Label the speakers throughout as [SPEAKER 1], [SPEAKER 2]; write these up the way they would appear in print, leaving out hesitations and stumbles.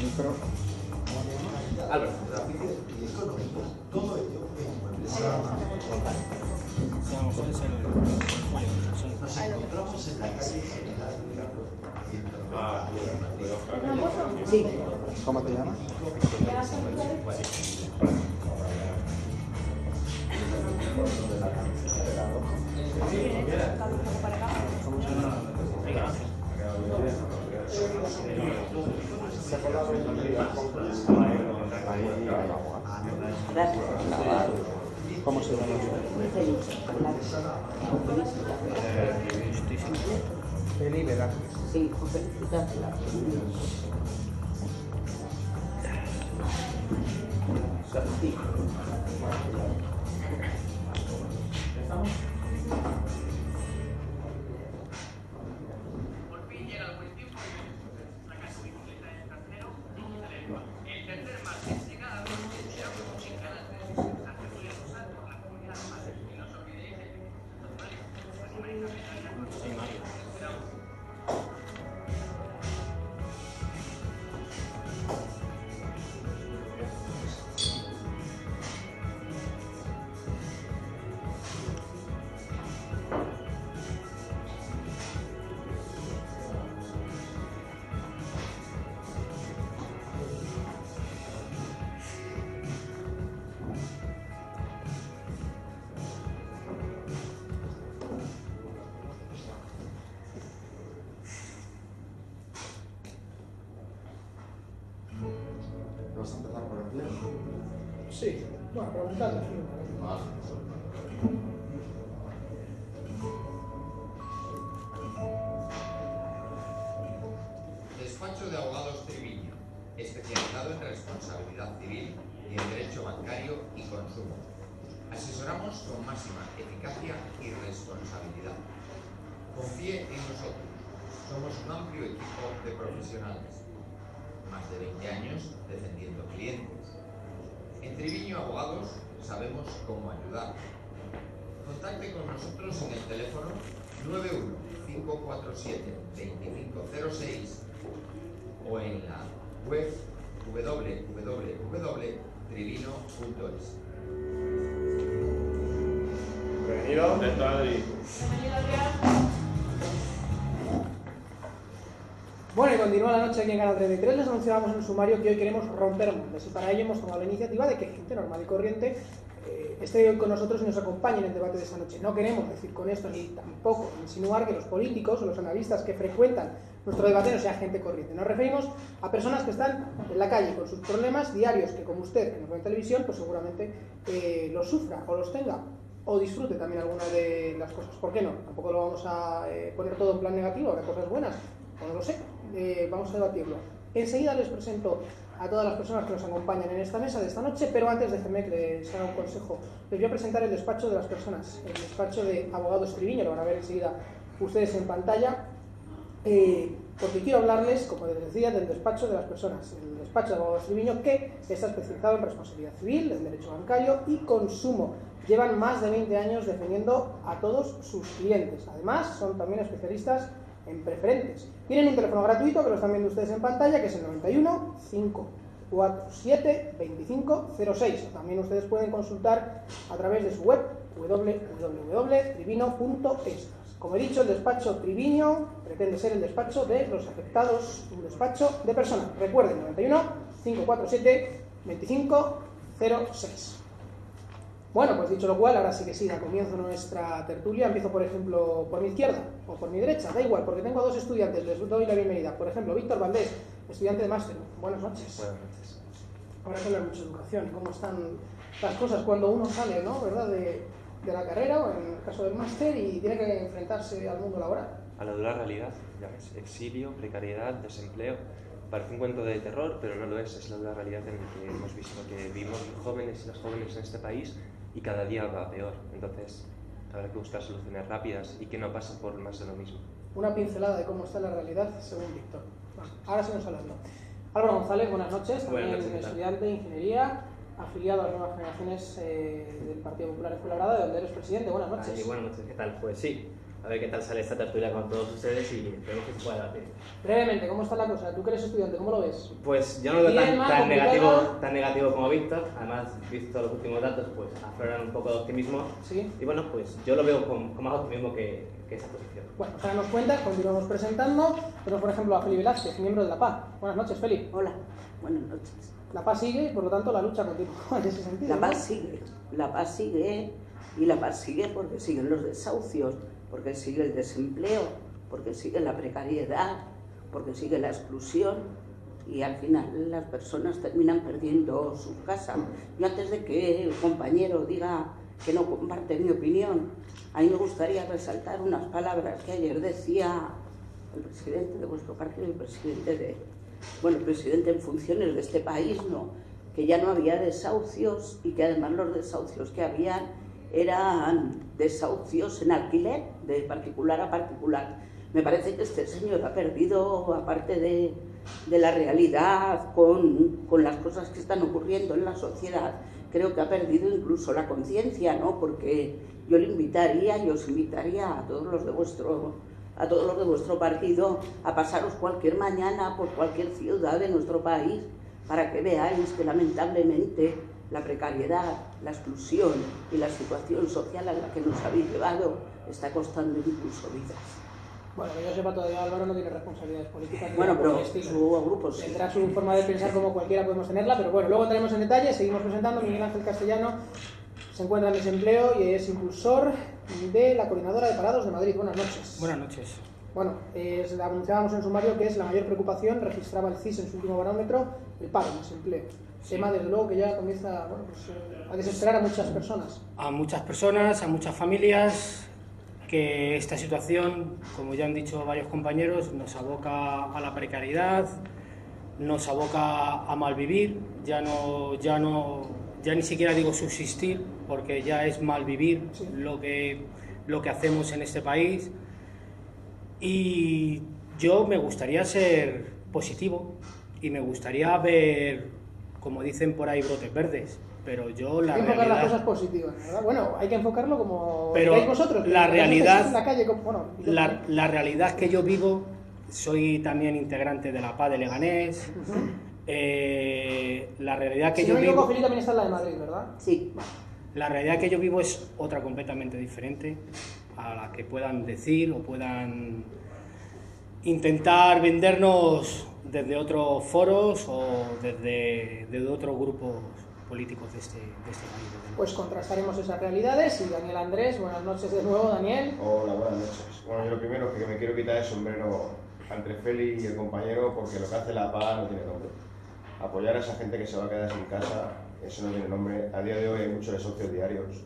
[SPEAKER 1] Micro.
[SPEAKER 2] Álvaro.
[SPEAKER 3] Nos encontramos en la calle General
[SPEAKER 1] Sí. ¿Cómo te llamas? ¿Cómo se llama? Feliz Velázquez.
[SPEAKER 4] Sí, felicitarla.
[SPEAKER 5] Por fin llega el buen tiempo y la casa bicicleta en el trasero digital. El tercer martes de cada mes esperamos en Canal 3 a Tertulia Rosal por la comunidad de Madrid. Y no os olvidéis de
[SPEAKER 1] ¿Vas a empezar por el pleno?
[SPEAKER 6] Sí, bueno, preguntando.
[SPEAKER 7] Despacho de Abogados Triviño, especializado en responsabilidad civil y en derecho bancario y consumo. Asesoramos con máxima eficacia y responsabilidad. Confíe en nosotros. Somos un amplio equipo de profesionales. Más de 20 años defendiendo clientes. En Triviño Abogados sabemos cómo ayudar. Contacte con nosotros en el teléfono 91 547 2506 o en la web www.trivino.es.
[SPEAKER 2] Bienvenido.
[SPEAKER 8] Dentro Adri.
[SPEAKER 6] Bueno, y continúa la noche aquí en Canal 33. Les anunciábamos en el sumario que hoy queremos romper moldes y para ello hemos tomado la iniciativa de que gente normal y corriente esté hoy con nosotros y nos acompañe en el debate de esta noche. No queremos decir con esto ni tampoco insinuar que los políticos o los analistas que frecuentan nuestro debate no sea gente corriente. Nos referimos a personas que están en la calle con sus problemas diarios, que como usted, que nos ve en televisión, pues seguramente los sufra o los tenga o disfrute también alguna de las cosas. ¿Por qué no? Tampoco lo vamos a poner todo en plan negativo, habrá cosas buenas, o no lo sé. Vamos a debatirlo. Enseguida les presento a todas las personas que nos acompañan en esta mesa de esta noche, pero antes déjenme que les haga un consejo. Les voy a presentar el despacho de las personas, el despacho de Abogados Triviño, lo van a ver enseguida ustedes en pantalla, porque quiero hablarles, como les decía, del despacho de las personas, el despacho de Abogados Triviño, que está especializado en responsabilidad civil, en derecho bancario y consumo. Llevan más de 20 años defendiendo a todos sus clientes. Además, son también especialistas en preferentes. Tienen un teléfono gratuito que lo están viendo ustedes en pantalla, que es el 91 547 2506. También ustedes pueden consultar a través de su web www.trivino.es. Como he dicho, el despacho Triviño pretende ser el despacho de los afectados, un despacho de personas. Recuerden, 91 547 2506. Bueno, pues dicho lo cual, ahora sí que sí, da comienzo nuestra tertulia. Empiezo, por ejemplo, por mi izquierda o por mi derecha, da igual, porque tengo a dos estudiantes, les doy la bienvenida. Por ejemplo, Víctor Valdés, estudiante de máster. Buenas noches.
[SPEAKER 2] Buenas noches.
[SPEAKER 6] Ahora que hablar mucho de educación, cómo están las cosas cuando uno sale, ¿no?, ¿verdad?, de la carrera o en el caso del máster y tiene que enfrentarse al mundo laboral.
[SPEAKER 9] A la dura realidad, ya ves, exilio, precariedad, desempleo. Parece un cuento de terror, pero no lo es la dura realidad en la que hemos visto que vivimos los jóvenes y las jóvenes en este país y cada día va peor. Entonces, habrá que buscar soluciones rápidas y que no pase por más de lo mismo.
[SPEAKER 6] Una pincelada de cómo está la realidad según Víctor. Bueno, ahora sí nos hablando. Álvaro González, buenas noches. También estudiante de Ingeniería, afiliado a las nuevas generaciones del Partido Popular en Fuenlabrada, de donde eres presidente. Buenas noches.
[SPEAKER 2] Buenas noches, ¿qué tal? Pues sí,
[SPEAKER 8] a ver qué tal sale esta tertulia con todos ustedes y esperemos que se pueda debatir.
[SPEAKER 6] Brevemente, ¿cómo está la cosa? Tú que eres estudiante, ¿cómo lo ves?
[SPEAKER 8] Pues yo no lo veo
[SPEAKER 6] Bien, mal,
[SPEAKER 8] tan negativo como Víctor, además, visto los últimos datos, pues afloran un poco de optimismo.
[SPEAKER 6] Sí.
[SPEAKER 8] Y bueno, pues yo lo veo con más optimismo que esa posición.
[SPEAKER 6] Bueno, pues ahora nos cuentas, continuamos presentando. Tenemos, por ejemplo, a Feli Velázquez, miembro de la PA. Buenas noches, Feli.
[SPEAKER 4] Hola, buenas noches.
[SPEAKER 6] La PA sigue y, por lo tanto, la lucha continúa en ese sentido.
[SPEAKER 4] La
[SPEAKER 6] ¿no?
[SPEAKER 4] paz sigue, la paz sigue y la paz sigue porque siguen los desahucios, porque sigue el desempleo, porque sigue la precariedad, porque sigue la exclusión y al final las personas terminan perdiendo su casa. Yo antes de que el compañero diga que no comparte mi opinión, a mí me gustaría resaltar unas palabras que ayer decía el presidente de vuestro partido y el presidente presidente en funciones de este país, ¿no? Que ya no había desahucios y que además los desahucios que habían eran desahucios en alquiler, de particular a particular. Me parece que este señor ha perdido, aparte de la realidad con las cosas que están ocurriendo en la sociedad, creo que ha perdido incluso la conciencia, ¿no? Porque yo le invitaría y os invitaría a todos los de vuestro partido a pasaros cualquier mañana por cualquier ciudad de nuestro país para que veáis que lamentablemente la precariedad, la exclusión y la situación social a la que nos habéis llevado está costando incluso vidas.
[SPEAKER 6] Bueno, que yo sepa, todavía Álvaro no tiene responsabilidades políticas.
[SPEAKER 4] Bueno, pero
[SPEAKER 6] estilo.
[SPEAKER 4] su grupo sí.
[SPEAKER 6] Tendrá su forma de pensar como cualquiera podemos tenerla, pero bueno, luego entraremos en detalle. Seguimos presentando. Miguel Ángel Castellano se encuentra en desempleo y es impulsor de la Coordinadora de Parados de Madrid. Buenas noches.
[SPEAKER 10] Buenas noches.
[SPEAKER 6] Bueno, anunciábamos en sumario que es la mayor preocupación, registraba el CIS en su último barómetro, el paro, el desempleo. Tema, desde luego, que ya comienza a desesperar a muchas personas.
[SPEAKER 10] A muchas personas, a muchas familias, que esta situación, como ya han dicho varios compañeros, nos aboca a la precariedad, nos aboca a malvivir, ya ni siquiera digo subsistir, porque ya es malvivir sí. lo que hacemos en este país. Y yo me gustaría ser positivo y me gustaría ver, como dicen por ahí, brotes verdes, pero yo la realidad... Hay que enfocar
[SPEAKER 6] las cosas positivas, ¿verdad? Bueno, hay que enfocarlo como
[SPEAKER 10] pero
[SPEAKER 6] veis vosotros.
[SPEAKER 10] La realidad,
[SPEAKER 6] en la calle,
[SPEAKER 10] la realidad que yo vivo, soy también integrante de la PA de Leganés, la realidad que yo vivo...
[SPEAKER 6] Felipe también está en la de Madrid, ¿verdad?
[SPEAKER 4] Sí.
[SPEAKER 10] La realidad que yo vivo es otra completamente diferente a la que puedan decir o puedan intentar vendernos desde otros foros o desde otros grupos políticos de este país.
[SPEAKER 6] Pues contrastaremos esas realidades y Daniel Andrés, buenas noches de nuevo, Daniel.
[SPEAKER 2] Hola, buenas noches. Bueno, yo lo primero que me quiero quitar el sombrero entre Feli y el compañero porque lo que hace la PA no tiene nombre. Apoyar a esa gente que se va a quedar sin casa, eso no tiene nombre. A día de hoy hay muchos desahucios diarios.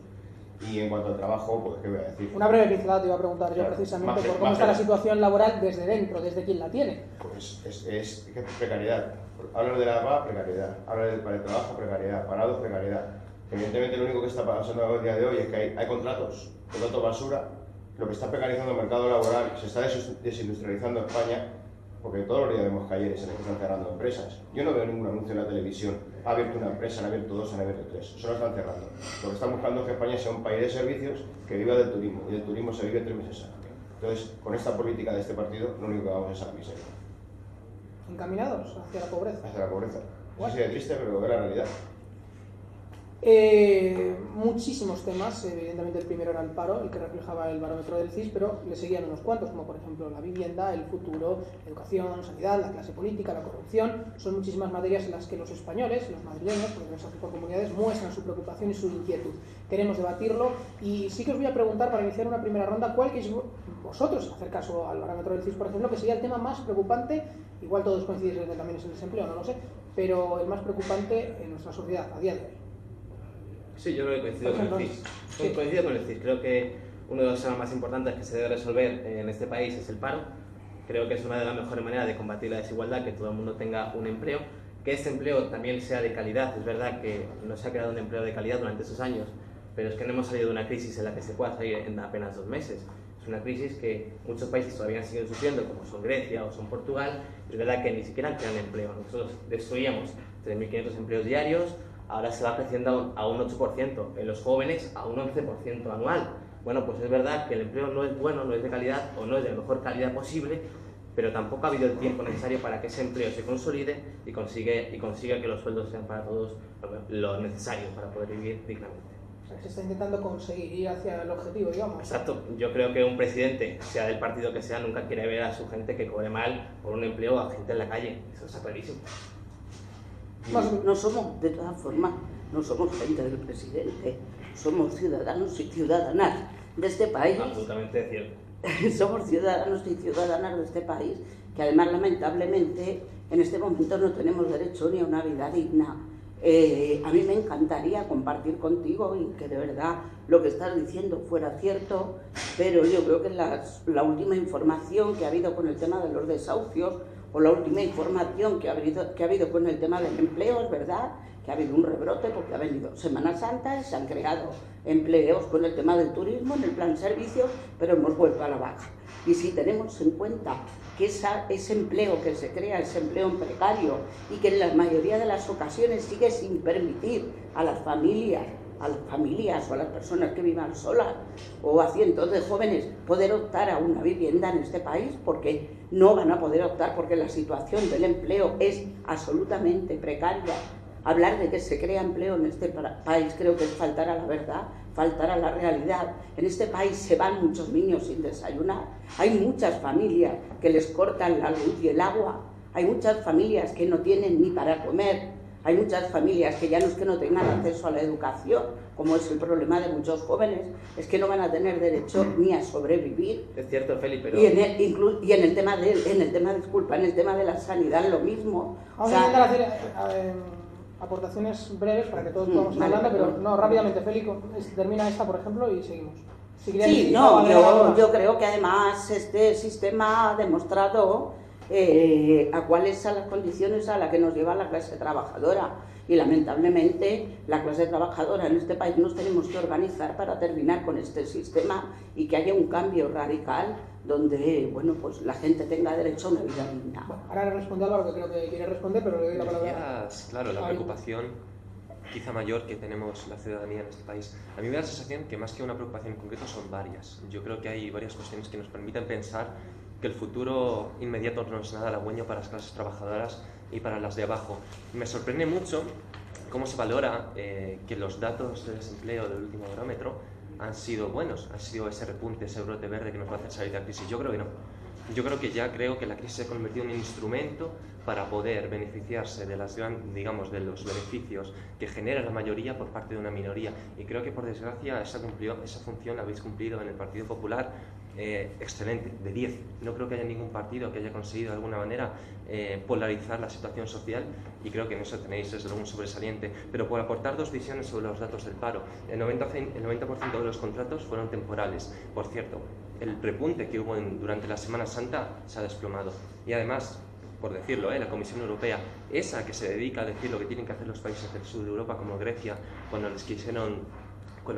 [SPEAKER 2] Y en cuanto al trabajo, pues ¿qué voy a decir?
[SPEAKER 6] Una breve pincelada te iba a preguntar yo precisamente por cómo está la situación laboral desde dentro, desde quién la tiene.
[SPEAKER 2] Pues es precariedad. Hablar de la PA, precariedad. Hablar del trabajo, precariedad. Parados, precariedad. Evidentemente lo único que está pasando a día de hoy es que hay contratos basura. Lo que está precarizando el mercado laboral, se está desindustrializando España, porque todos los días vemos talleres en los que están cerrando empresas. Yo no veo ningún anuncio en la televisión. Ha abierto una empresa, han abierto dos, han abierto tres. Eso lo están cerrando. Lo que están buscando es que España sea un país de servicios que viva del turismo. Y del turismo se vive 3 meses al año. Entonces, con esta política de este partido, lo único que vamos es a la miseria.
[SPEAKER 6] ¿Encaminados hacia la pobreza?
[SPEAKER 2] Hacia la pobreza. No sé si es triste, pero es la realidad.
[SPEAKER 6] Muchísimos temas, evidentemente el primero era el paro, el que reflejaba el barómetro del CIS, pero le seguían unos cuantos, como por ejemplo la vivienda, el futuro, la educación, sanidad, la clase política, la corrupción. Son muchísimas materias en las que los españoles, los madrileños, porque nuestras comunidades muestran su preocupación y su inquietud. Queremos debatirlo y sí que os voy a preguntar, para iniciar una primera ronda, ¿cuál queréis vosotros, hacer caso al barómetro del CIS, por ejemplo, que sería el tema más preocupante? Igual todos coincidís en que también es el desempleo, no lo sé, pero el más preocupante en nuestra sociedad a día de hoy.
[SPEAKER 8] Sí, yo creo que coincido con el CIS. Sí. Coincido con el CIS. Creo que uno de los temas más importantes que se debe resolver en este país es el paro. Creo que es una de las mejores maneras de combatir la desigualdad, que todo el mundo tenga un empleo, que este empleo también sea de calidad. Es verdad que no se ha creado un empleo de calidad durante esos años, pero es que no hemos salido de una crisis en la que se pueda salir en apenas 2 meses. Es una crisis que muchos países todavía siguen sufriendo, como son Grecia o son Portugal. Es verdad que ni siquiera crean empleo. Nosotros destruíamos 3.500 empleos diarios. Ahora se va creciendo a un 8%, en los jóvenes a un 11% anual. bueno, pues es verdad que el empleo no es bueno, no es de calidad o no es de la mejor calidad posible, pero tampoco ha habido el tiempo necesario para que ese empleo se consolide y consiga que los sueldos sean para todos lo necesario para poder vivir dignamente.
[SPEAKER 6] O sea, se está intentando conseguir ir hacia el objetivo, digamos.
[SPEAKER 8] Exacto. Yo creo que un presidente, sea del partido que sea, nunca quiere ver a su gente que cobre mal por un empleo a gente en la calle. Eso está clarísimo.
[SPEAKER 4] No somos, de todas formas, no somos gente del presidente, somos ciudadanos y ciudadanas de este país.
[SPEAKER 8] Absolutamente cierto.
[SPEAKER 4] Somos ciudadanos y ciudadanas de este país, que además lamentablemente en este momento no tenemos derecho ni a una vida digna. A mí me encantaría compartir contigo y que de verdad lo que estás diciendo fuera cierto, pero yo creo que la última información que ha habido con el tema de los desahucios, o la última información que ha habido con el tema del empleo, es verdad que ha habido un rebrote porque ha venido Semana Santa y se han creado empleos con el tema del turismo en el plan servicios, pero hemos vuelto a la baja. Y si tenemos en cuenta que ese empleo que se crea, ese empleo precario, y que en la mayoría de las ocasiones sigue sin permitir a las familias o a las personas que vivan solas o a cientos de jóvenes poder optar a una vivienda en este país, porque no van a poder optar porque la situación del empleo es absolutamente precaria. Hablar de que se crea empleo en este país creo que es faltar a la verdad, faltar a la realidad. En este país se van muchos niños sin desayunar, hay muchas familias que les cortan la luz y el agua, hay muchas familias que no tienen ni para comer, hay muchas familias que ya no es que no tengan acceso a la educación, como es el problema de muchos jóvenes, es que no van a tener derecho ni a sobrevivir.
[SPEAKER 8] Es cierto, Feli, pero...
[SPEAKER 4] Y en el tema de la sanidad lo mismo.
[SPEAKER 6] Vamos a intentar hacer aportaciones breves para que todos podamos ir hablando, pero no, rápidamente, Félix, termina esta, por ejemplo, y seguimos.
[SPEAKER 4] Sí, no, yo creo que además este sistema ha demostrado a cuáles son las condiciones a las que nos lleva la clase trabajadora. Y lamentablemente la clase trabajadora en este país nos tenemos que organizar para terminar con este sistema y que haya un cambio radical donde, bueno, pues la gente tenga derecho a una vida digna.
[SPEAKER 6] Bueno, ahora responde Álvaro, que creo que quiere responder, pero le doy la palabra.
[SPEAKER 9] Claro, la preocupación quizá mayor que tenemos la ciudadanía en este país. A mí me da la sensación que más que una preocupación en concreto son varias. Yo creo que hay varias cuestiones que nos permiten pensar que el futuro inmediato no es nada halagüeño para las clases trabajadoras y para las de abajo. Me sorprende mucho cómo se valora que los datos de desempleo del último barómetro han sido buenos, han sido ese repunte, ese brote verde que nos va a hacer salir de la crisis. Yo creo que no. Yo creo que la crisis se ha convertido en un instrumento para poder beneficiarse de digamos, de los beneficios que genera la mayoría por parte de una minoría. Y creo que, por desgracia, esa función la habéis cumplido en el Partido Popular excelente, de 10. No creo que haya ningún partido que haya conseguido de alguna manera polarizar la situación social, y creo que en eso tenéis desde luego un sobresaliente. Pero por aportar dos visiones sobre los datos del paro, el 90% de los contratos fueron temporales. Por cierto, el repunte que hubo durante la Semana Santa se ha desplomado. Y además, por decirlo, la Comisión Europea, esa que se dedica a decir lo que tienen que hacer los países del sur de Europa, como Grecia, cuando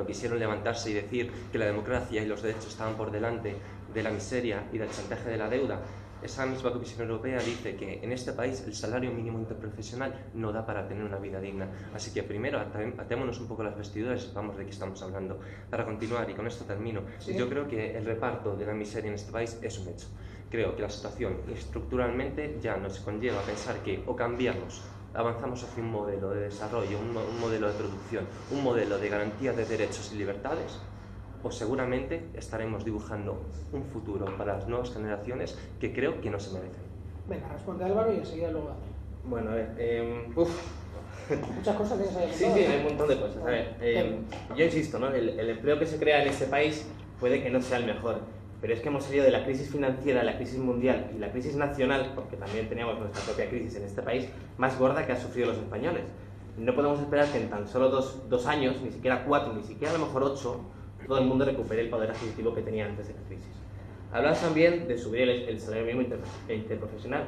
[SPEAKER 9] quisieron levantarse y decir que la democracia y los derechos estaban por delante de la miseria y del chantaje de la deuda, esa misma Comisión Europea dice que en este país el salario mínimo interprofesional no da para tener una vida digna. Así que primero atémonos un poco las vestiduras y sepamos de qué estamos hablando. Para continuar, y con esto termino, ¿sí? Yo creo que el reparto de la miseria en este país es un hecho. Creo que la situación estructuralmente ya nos conlleva a pensar que o cambiamos, avanzamos hacia un modelo de desarrollo, un modelo de producción, un modelo de garantía de derechos y libertades, o seguramente estaremos dibujando un futuro para las nuevas generaciones que creo que no se merecen.
[SPEAKER 6] Venga, responde Álvaro y enseguida luego.
[SPEAKER 8] Bueno, a ver,
[SPEAKER 6] muchas cosas tienes ahí.
[SPEAKER 8] Sí, hay un montón de cosas. A ver, yo insisto, ¿no? El empleo que se crea en este país puede que no sea el mejor, pero es que hemos salido de la crisis financiera, la crisis mundial y la crisis nacional, porque también teníamos nuestra propia crisis en este país, más gorda que han sufrido los españoles. No podemos esperar que en tan solo dos años, ni siquiera 4, ni siquiera a lo mejor 8, todo el mundo recupere el poder adquisitivo que tenía antes de la crisis. Hablamos también de subir el salario mínimo interprofesional.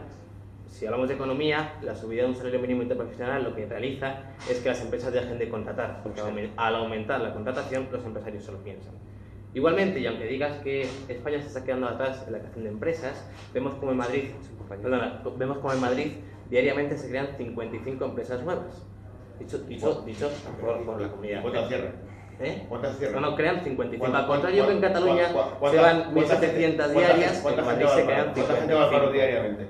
[SPEAKER 8] Si hablamos de economía, la subida de un salario mínimo interprofesional lo que realiza es que las empresas dejen de contratar, porque al aumentar la contratación los empresarios se lo piensan. Igualmente, y aunque digas que España se está quedando atrás en la creación de empresas, vemos como en Madrid diariamente se crean 55 empresas nuevas. Dicho por la comunidad. ¿Eh?
[SPEAKER 2] ¿Cuántas cierran?
[SPEAKER 8] No, crean 55. Al
[SPEAKER 2] ¿Cuántas-
[SPEAKER 8] contrario que en Cataluña
[SPEAKER 2] cuánta-
[SPEAKER 8] se van
[SPEAKER 2] cuánta gente-
[SPEAKER 8] 1.700
[SPEAKER 2] cuánta
[SPEAKER 8] diarias,
[SPEAKER 2] gente- cuánta
[SPEAKER 8] en
[SPEAKER 2] gente
[SPEAKER 8] Madrid
[SPEAKER 2] va
[SPEAKER 8] se
[SPEAKER 2] al
[SPEAKER 8] crean
[SPEAKER 2] paro? ¿Cuánta gente va al paro
[SPEAKER 8] 55.
[SPEAKER 2] diariamente?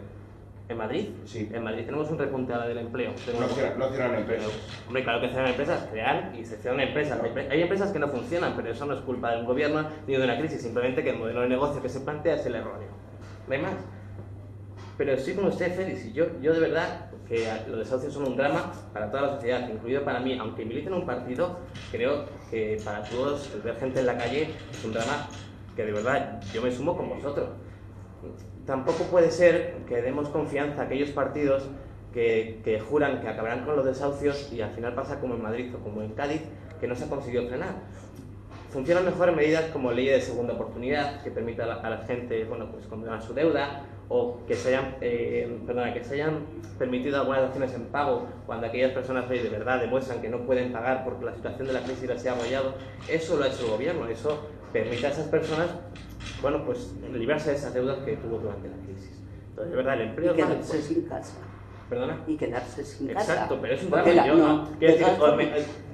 [SPEAKER 8] ¿En Madrid?
[SPEAKER 2] Sí.
[SPEAKER 8] En Madrid tenemos un repunte ahora del empleo.
[SPEAKER 2] No cierran empresas.
[SPEAKER 8] Hombre, claro que cierran empresas, crean y se cierran empresas. Hay empresas que no funcionan, pero eso no es culpa de un gobierno ni de una crisis, simplemente que el modelo de negocio que se plantea es el erróneo. No hay más. Pero estoy con usted, Félix, y yo de verdad que los desahucios son un drama para toda la sociedad, incluido para mí. Aunque milite en un partido, creo que para todos el ver gente en la calle es un drama que de verdad yo me sumo con vosotros. Tampoco puede ser que demos confianza a aquellos partidos que juran que acabarán con los desahucios y al final pasa como en Madrid o como en Cádiz, que no se ha conseguido frenar. Funcionan mejor en medidas como ley de segunda oportunidad, que permita a la gente, bueno, pues condonar su deuda, o que se hayan permitido algunas acciones en pago cuando aquellas personas hoy de verdad demuestran que no pueden pagar porque la situación de la crisis les ha agobiado. Eso lo ha hecho el gobierno, eso permite a esas personas, bueno, pues librarse de esas deudas que tuvo durante la crisis. Entonces, de verdad, el empleo...
[SPEAKER 4] Y quedarse sin casa.
[SPEAKER 8] ¿Perdona?
[SPEAKER 4] Y quedarse sin casa.
[SPEAKER 8] Exacto, pero es un
[SPEAKER 4] Porque
[SPEAKER 8] drama.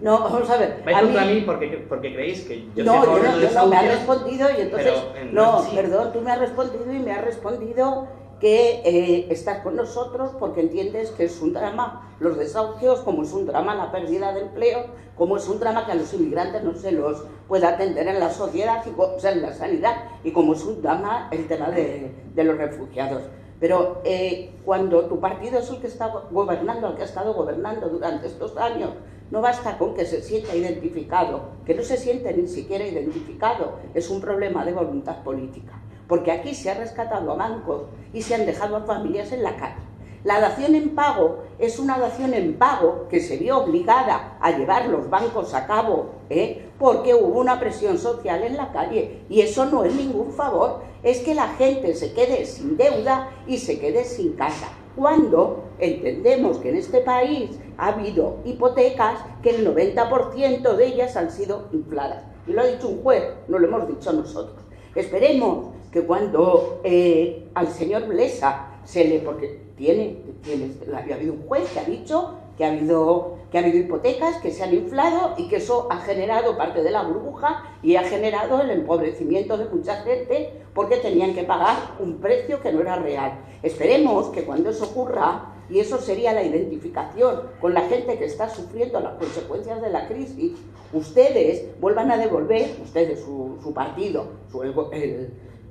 [SPEAKER 4] no, vamos a ver.
[SPEAKER 8] Vais
[SPEAKER 4] a
[SPEAKER 8] contra
[SPEAKER 4] mí-
[SPEAKER 8] mí porque creéis que yo
[SPEAKER 4] No,
[SPEAKER 8] soy
[SPEAKER 4] yo no, me has
[SPEAKER 8] desahucios,
[SPEAKER 4] respondido y entonces...
[SPEAKER 8] pero
[SPEAKER 4] No,
[SPEAKER 8] sí.
[SPEAKER 4] perdón, tú me has respondido y me has respondido que estás con nosotros porque entiendes que es un drama los desahucios, como es un drama la pérdida de empleo, como es un drama que a los inmigrantes no se los puede atender en la sociedad, o sea, en la sanidad, y como es un drama el tema de los refugiados. Pero cuando tu partido es el que está gobernando, el que ha estado gobernando durante estos años, no basta con que se sienta identificado, que no se siente ni siquiera identificado, es un problema de voluntad política. Porque aquí se ha rescatado a bancos y se han dejado a familias en la calle. La dación en pago es una dación en pago que se vio obligada a llevar los bancos a cabo, porque hubo una presión social en la calle, y eso no es ningún favor, es que la gente se quede sin deuda y se quede sin casa. Cuando entendemos que en este país ha habido hipotecas que el 90% de ellas han sido infladas. Y lo ha dicho un juez, no lo hemos dicho nosotros. Esperemos que cuando al señor Blesa porque ha habido un juez que ha dicho que ha habido hipotecas que se han inflado y que eso ha generado parte de la burbuja y ha generado el empobrecimiento de mucha gente porque tenían que pagar un precio que no era real. Esperemos que cuando eso ocurra, y eso sería la identificación con la gente que está sufriendo las consecuencias de la crisis, ustedes vuelvan a devolver, ustedes, su partido,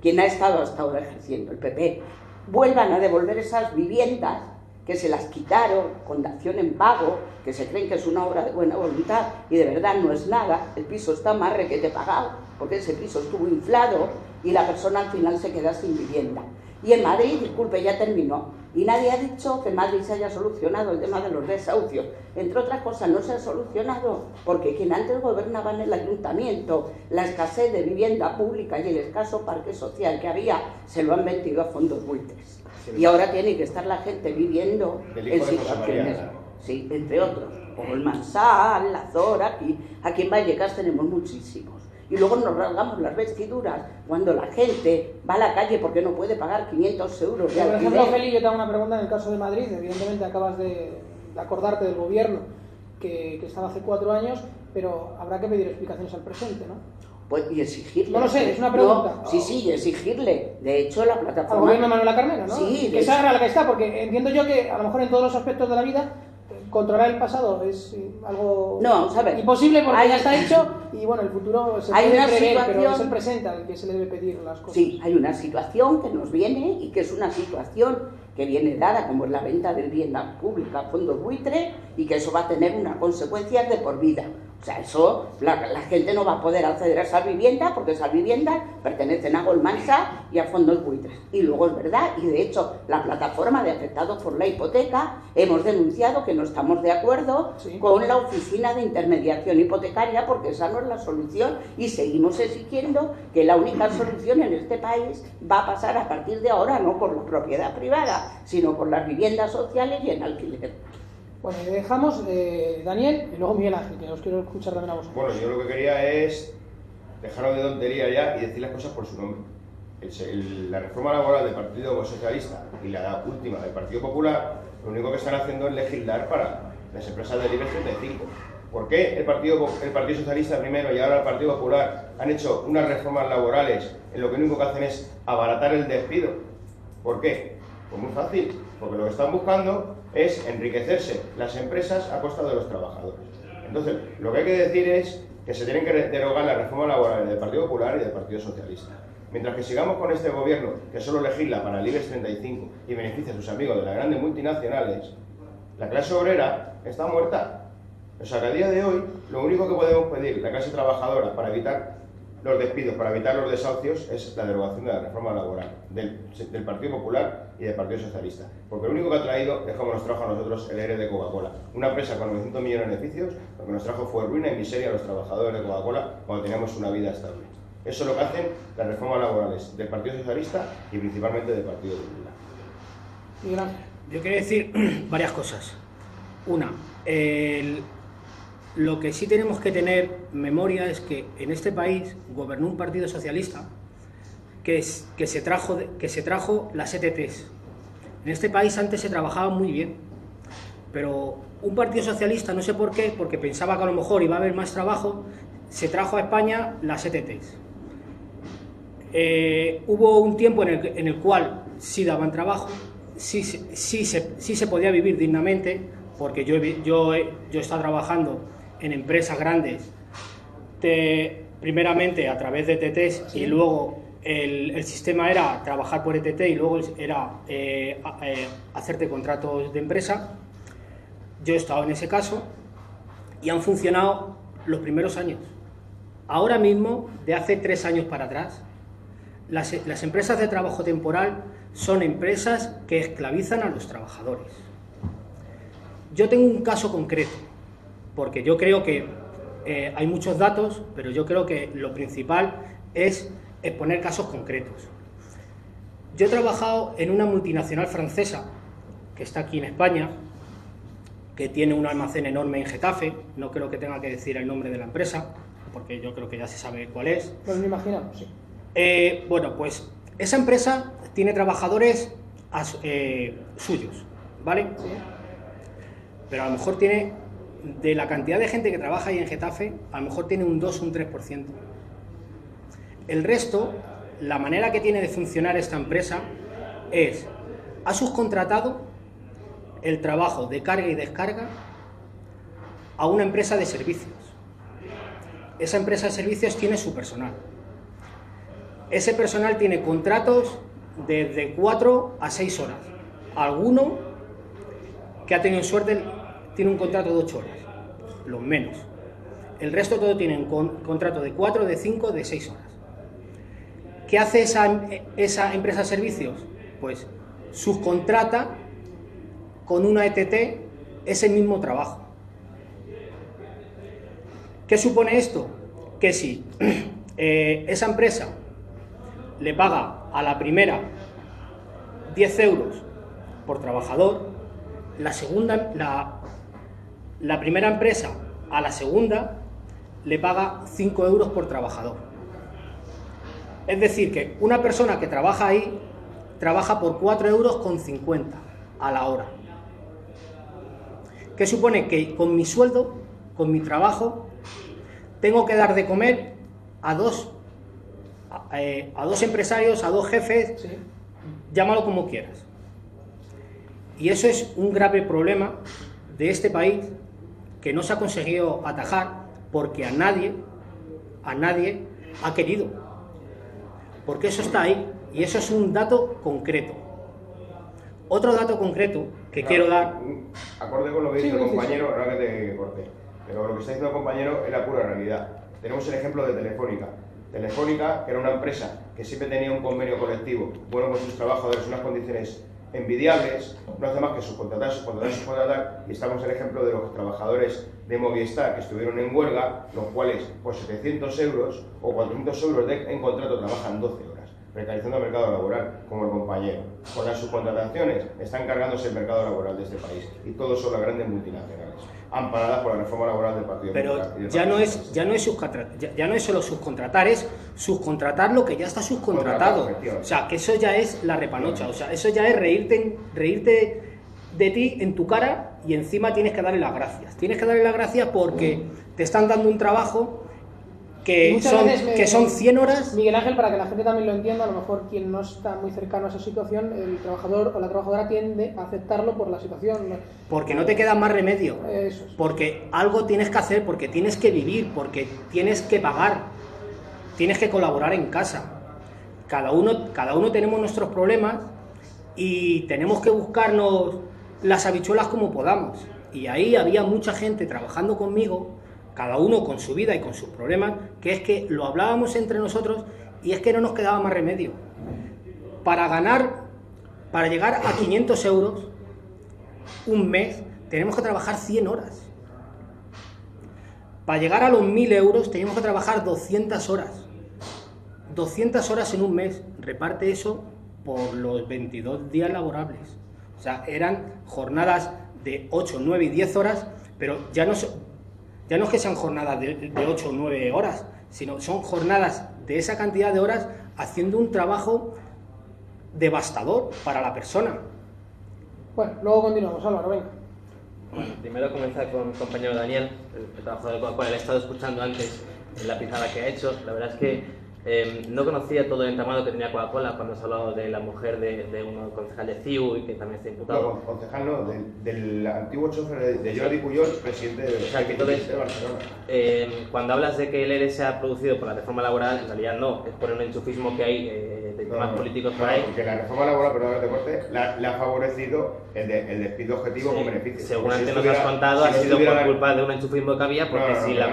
[SPEAKER 4] quien ha estado hasta ahora ejerciendo, el PP, vuelvan a devolver esas viviendas que se las quitaron con dación en pago, que se creen que es una obra de buena voluntad y de verdad no es nada. El piso está más requete pagado porque ese piso estuvo inflado y la persona al final se queda sin vivienda. Y en Madrid, disculpe, ya terminó, y nadie ha dicho que en Madrid se haya solucionado el tema de los desahucios. Entre otras cosas, no se ha solucionado porque quien antes gobernaba en el ayuntamiento, la escasez de vivienda pública y el escaso parque social que había, se lo han vendido a fondos buitres. Y ahora tiene que estar la gente viviendo en situaciones, sí, entre otros, como el Mansal, la Zora, aquí en Vallecas tenemos muchísimos. Y luego nos rasgamos las vestiduras cuando la gente va a la calle porque no puede pagar 500 euros de
[SPEAKER 6] Por
[SPEAKER 4] alquiler.
[SPEAKER 6] ejemplo, Feli, yo te hago una pregunta en el caso de Madrid. Evidentemente acabas de acordarte del gobierno que estaba hace 4 años, pero habrá que pedir explicaciones al presente, ¿no?
[SPEAKER 4] Pues, y exigirle.
[SPEAKER 6] No lo sé, es una pregunta.
[SPEAKER 4] No, sí, y exigirle. De hecho, la plataforma...
[SPEAKER 6] Al gobierno de Manuela Carmena, ¿no?
[SPEAKER 4] Sí.
[SPEAKER 6] Que esa era la que está, porque entiendo yo que a lo mejor en todos los aspectos de la vida controlar el pasado es algo
[SPEAKER 4] vamos a ver.
[SPEAKER 6] imposible porque ya está hecho y bueno, el futuro se
[SPEAKER 4] hay
[SPEAKER 6] puede
[SPEAKER 4] una
[SPEAKER 6] prever,
[SPEAKER 4] situación...
[SPEAKER 6] pero es el presente al que se le debe pedir las cosas.
[SPEAKER 4] Sí, hay una situación que nos viene y que es una situación que viene dada como es la venta de vivienda pública a fondos buitre y que eso va a tener unas consecuencias de por vida. O sea, eso, la gente no va a poder acceder a esas viviendas porque esas viviendas pertenecen a Goldman Sachs y a fondos buitres. Y luego es verdad, y de hecho la plataforma de afectados por la hipoteca hemos denunciado que no estamos de acuerdo con la oficina de intermediación hipotecaria porque esa no es la solución y seguimos exigiendo que la única solución en este país va a pasar a partir de ahora no por la propiedad privada, sino por las viviendas sociales y en alquiler.
[SPEAKER 6] Bueno, y dejamos Daniel y luego Miguel Ángel, que os quiero escuchar también a vosotros.
[SPEAKER 2] Bueno, yo lo que quería es dejaros de tontería ya y decir las cosas por su nombre. La reforma laboral del Partido Socialista y la última del Partido Popular, lo único que están haciendo es legislar para las empresas del IBEX 35. ¿Por qué el Partido Socialista primero y ahora el Partido Popular han hecho unas reformas laborales en lo que único que hacen es abaratar el despido? ¿Por qué? Pues muy fácil, porque lo que están buscando es enriquecerse las empresas a costa de los trabajadores. Entonces, lo que hay que decir es que se tienen que derogar las reformas laborales del Partido Popular y del Partido Socialista. Mientras que sigamos con este gobierno que solo legisla para el IBEX 35 y beneficia a sus amigos de las grandes multinacionales, la clase obrera está muerta. O sea que a día de hoy lo único que podemos pedir la clase trabajadora para evitar los despidos, para evitar los desahucios, es la derogación de la reforma laboral del Partido Popular y del Partido Socialista. Porque lo único que ha traído es como nos trajo a nosotros el ERE de Coca-Cola. Una empresa con 900 millones de beneficios, lo que nos trajo fue ruina y miseria a los trabajadores de Coca-Cola cuando teníamos una vida estable. Eso es lo que hacen las reformas laborales del Partido Socialista y principalmente del Partido Popular.
[SPEAKER 6] Miguel Ángel.
[SPEAKER 10] Yo quiero decir varias cosas. Una, lo que sí tenemos que tener memoria es que en este país gobernó un partido socialista que se trajo las ETTs. En este país antes se trabajaba muy bien, pero un partido socialista, no sé por qué, porque pensaba que a lo mejor iba a haber más trabajo, se trajo a España las ETTs. Hubo un tiempo en el cual sí daban trabajo, sí se podía vivir dignamente, porque yo he estado trabajando en empresas grandes, primeramente a través de ETTs, y luego el sistema era trabajar por ETT y luego era hacerte contratos de empresa. Yo he estado en ese caso y han funcionado los primeros años. Ahora mismo, de hace 3 años para atrás, las empresas de trabajo temporal son empresas que esclavizan a los trabajadores. Yo tengo un caso concreto, porque yo creo que hay muchos datos, pero yo creo que lo principal es exponer casos concretos. Yo he trabajado en una multinacional francesa, que está aquí en España, que tiene un almacén enorme en Getafe. No creo que tenga que decir el nombre de la empresa, porque yo creo que ya se sabe cuál es.
[SPEAKER 6] Pues me imaginamos, sí.
[SPEAKER 10] Bueno, pues esa empresa tiene trabajadores suyos, ¿vale? Sí. Pero a lo mejor tiene, de la cantidad de gente que trabaja ahí en Getafe, a lo mejor tiene un 2 o un 3%. El resto, la manera que tiene de funcionar esta empresa es, ha subcontratado el trabajo de carga y descarga a una empresa de servicios. Esa empresa de servicios tiene su personal. Ese personal tiene contratos de 4 a 6 horas. Alguno que ha tenido suerte tiene un contrato de 8 horas, los menos. El resto todo tienen contrato de 4, de 5, de 6 horas. ¿Qué hace esa empresa de servicios? Pues subcontrata con una ETT ese mismo trabajo. ¿Qué supone esto? Que si esa empresa le paga a la primera 10 euros por trabajador, la primera empresa a la segunda le paga 5 euros por trabajador. Es decir, que una persona que trabaja ahí trabaja por 4,50 euros a la hora. ¿Qué supone? Que con mi sueldo, con mi trabajo, tengo que dar de comer a dos empresarios, a 2 jefes, sí, llámalo como quieras. Y eso es un grave problema de este país que no se ha conseguido atajar porque a nadie ha querido. Porque eso está ahí y eso es un dato concreto. Otro dato concreto que quiero dar...
[SPEAKER 2] Acorde con lo que dice el compañero, ahora que te corté, pero lo que está diciendo el compañero es la pura realidad. Tenemos el ejemplo de Telefónica. Telefónica, que era una empresa que siempre tenía un convenio colectivo, bueno, con sus trabajadores, unas condiciones envidiables, no hace más que subcontratar, y estamos en el ejemplo de los trabajadores de Movistar que estuvieron en huelga, los cuales por 700 euros o 400 euros en contrato trabajan 12 horas, precarizando el mercado laboral, como el compañero. Con las subcontrataciones están cargándose el mercado laboral de este país, y todos son las grandes multinacionales, amparadas por la reforma laboral del Partido Popular.
[SPEAKER 10] Pero ya no es solo subcontratar, es subcontratar lo que ya está subcontratado. O sea, que eso ya es la repanocha, o sea, eso ya es reírte de ti en tu cara y encima tienes que darle las gracias. Tienes que darle las gracias porque te están dando un trabajo que son 100 horas.
[SPEAKER 6] Miguel Ángel, para que la gente también lo entienda, a lo mejor quien no está muy cercano a esa situación, el trabajador o la trabajadora tiende a aceptarlo por la situación.
[SPEAKER 10] Porque no te queda más remedio.
[SPEAKER 6] Eso es.
[SPEAKER 10] Porque algo tienes que hacer, porque tienes que vivir, porque tienes que pagar, tienes que colaborar en casa. Cada uno tenemos nuestros problemas y tenemos que buscarnos las habichuelas como podamos. Y ahí había mucha gente trabajando conmigo, cada uno con su vida y con sus problemas, que es que lo hablábamos entre nosotros y es que no nos quedaba más remedio. Para llegar a 500 euros un mes, tenemos que trabajar 100 horas. Para llegar a los 1000 euros, tenemos que trabajar 200 horas. 200 horas en un mes. Reparte eso por los 22 días laborables. O sea, eran jornadas de 8, 9 y 10 horas, pero ya no es que sean jornadas de 8 o 9 horas, sino son jornadas de esa cantidad de horas haciendo un trabajo devastador para la persona.
[SPEAKER 6] Bueno, luego continuamos, Álvaro, venga.
[SPEAKER 8] Bueno, primero comenzar con mi compañero Daniel, el trabajador con el cual he estado escuchando antes en la pizarra que ha hecho. La verdad es que no conocía todo el entramado que tenía Coca-Cola cuando se ha hablado de la mujer de un concejal de CIU y que también está imputado.
[SPEAKER 2] No, concejal no, del antiguo chofer de Jordi Puyol, presidente de Barcelona.
[SPEAKER 8] Cuando hablas de que el ERE se ha producido por la reforma laboral, en realidad no, es por un enchufismo que hay de temas políticos por ahí.
[SPEAKER 2] Porque la reforma laboral, perdón, de corte, le ha favorecido el despido objetivo con beneficio.
[SPEAKER 8] Seguramente nos has contado, ha sido por culpa de un enchufismo que había, porque si la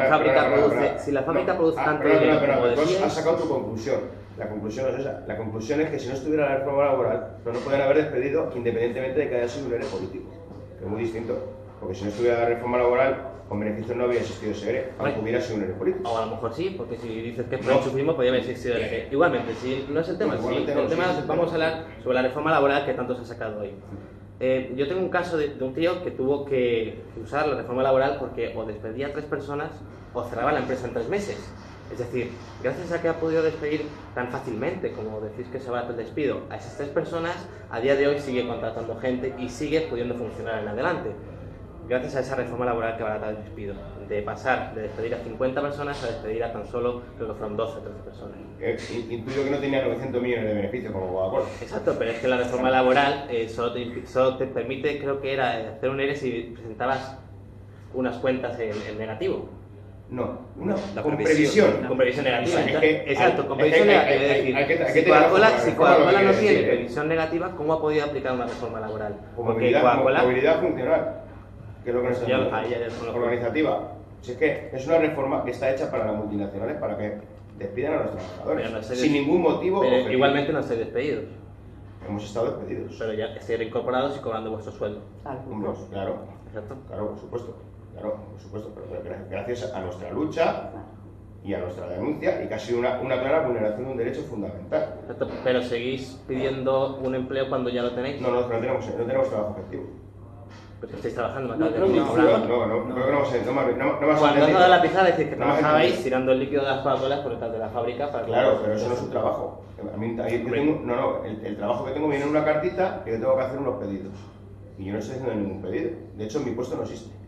[SPEAKER 8] fábrica produce tanto dinero como decías...
[SPEAKER 2] Has sacado tu conclusión. La conclusión no es esa. La conclusión es que si no estuviera la reforma laboral, no nos podrían haber despedido independientemente de que haya sido un ERE político. Que es muy distinto. Porque si no estuviera la reforma laboral, con beneficios no habría existido ese ERE, aunque hubiera sido un ERE político.
[SPEAKER 8] O a lo mejor sí, porque si dices que es por enchufismo, podría haber existido el ERE. Igualmente, si no es el tema, vamos a hablar sobre la reforma laboral que tanto se ha sacado hoy. Yo tengo un caso de un tío que tuvo que usar la reforma laboral porque o despedía a 3 personas o cerraba la empresa en 3 meses. Es decir, gracias a que ha podido despedir tan fácilmente, como decís que se abarata el despido, a esas 3 personas, a día de hoy sigue contratando gente y sigue pudiendo funcionar en adelante. Gracias a esa reforma laboral que abarata el despido, de pasar de despedir a 50 personas a despedir a tan solo, creo que fueron 12 o 13 personas.
[SPEAKER 2] Intuyo que no tenía 900 millones de beneficios como Coca-Cola.
[SPEAKER 8] Exacto, pero es que la reforma laboral solo te permite, creo que era hacer un ERE si presentabas unas cuentas en negativo.
[SPEAKER 2] No, con previsión.
[SPEAKER 8] Con previsión negativa.
[SPEAKER 2] Exacto,
[SPEAKER 8] con previsión negativa. Es decir, si Coca-Cola no tiene previsión negativa, ¿cómo ha podido aplicar una reforma laboral?
[SPEAKER 2] Movilidad funcional, que es lo que nos está organizativa. Si es que es una reforma que está hecha para las multinacionales, para que despidan a los trabajadores, sin ningún motivo.
[SPEAKER 8] Pero igualmente no estáis despedidos.
[SPEAKER 2] Hemos estado despedidos.
[SPEAKER 8] Pero ya estáis reincorporados y cobrando vuestro sueldo.
[SPEAKER 2] Claro.
[SPEAKER 8] Exacto.
[SPEAKER 2] Claro, por supuesto. Claro, por supuesto, pero gracias a nuestra lucha y a nuestra denuncia, y que ha sido una clara vulneración de un derecho fundamental.
[SPEAKER 8] Exacto, pero seguís pidiendo un empleo cuando ya lo tenéis.
[SPEAKER 2] No tenemos trabajo efectivo.
[SPEAKER 8] Pero estáis trabajando,
[SPEAKER 2] no
[SPEAKER 8] Cuando has dado la pizarra decís que trabajabais tirando el líquido de las Coca-Colas por detrás de la fábrica para...
[SPEAKER 2] Claro, pero eso no es un trabajo. El trabajo que tengo viene en una cartita que yo tengo que hacer unos pedidos. Y yo no estoy haciendo ningún pedido. De hecho, mi puesto no existe.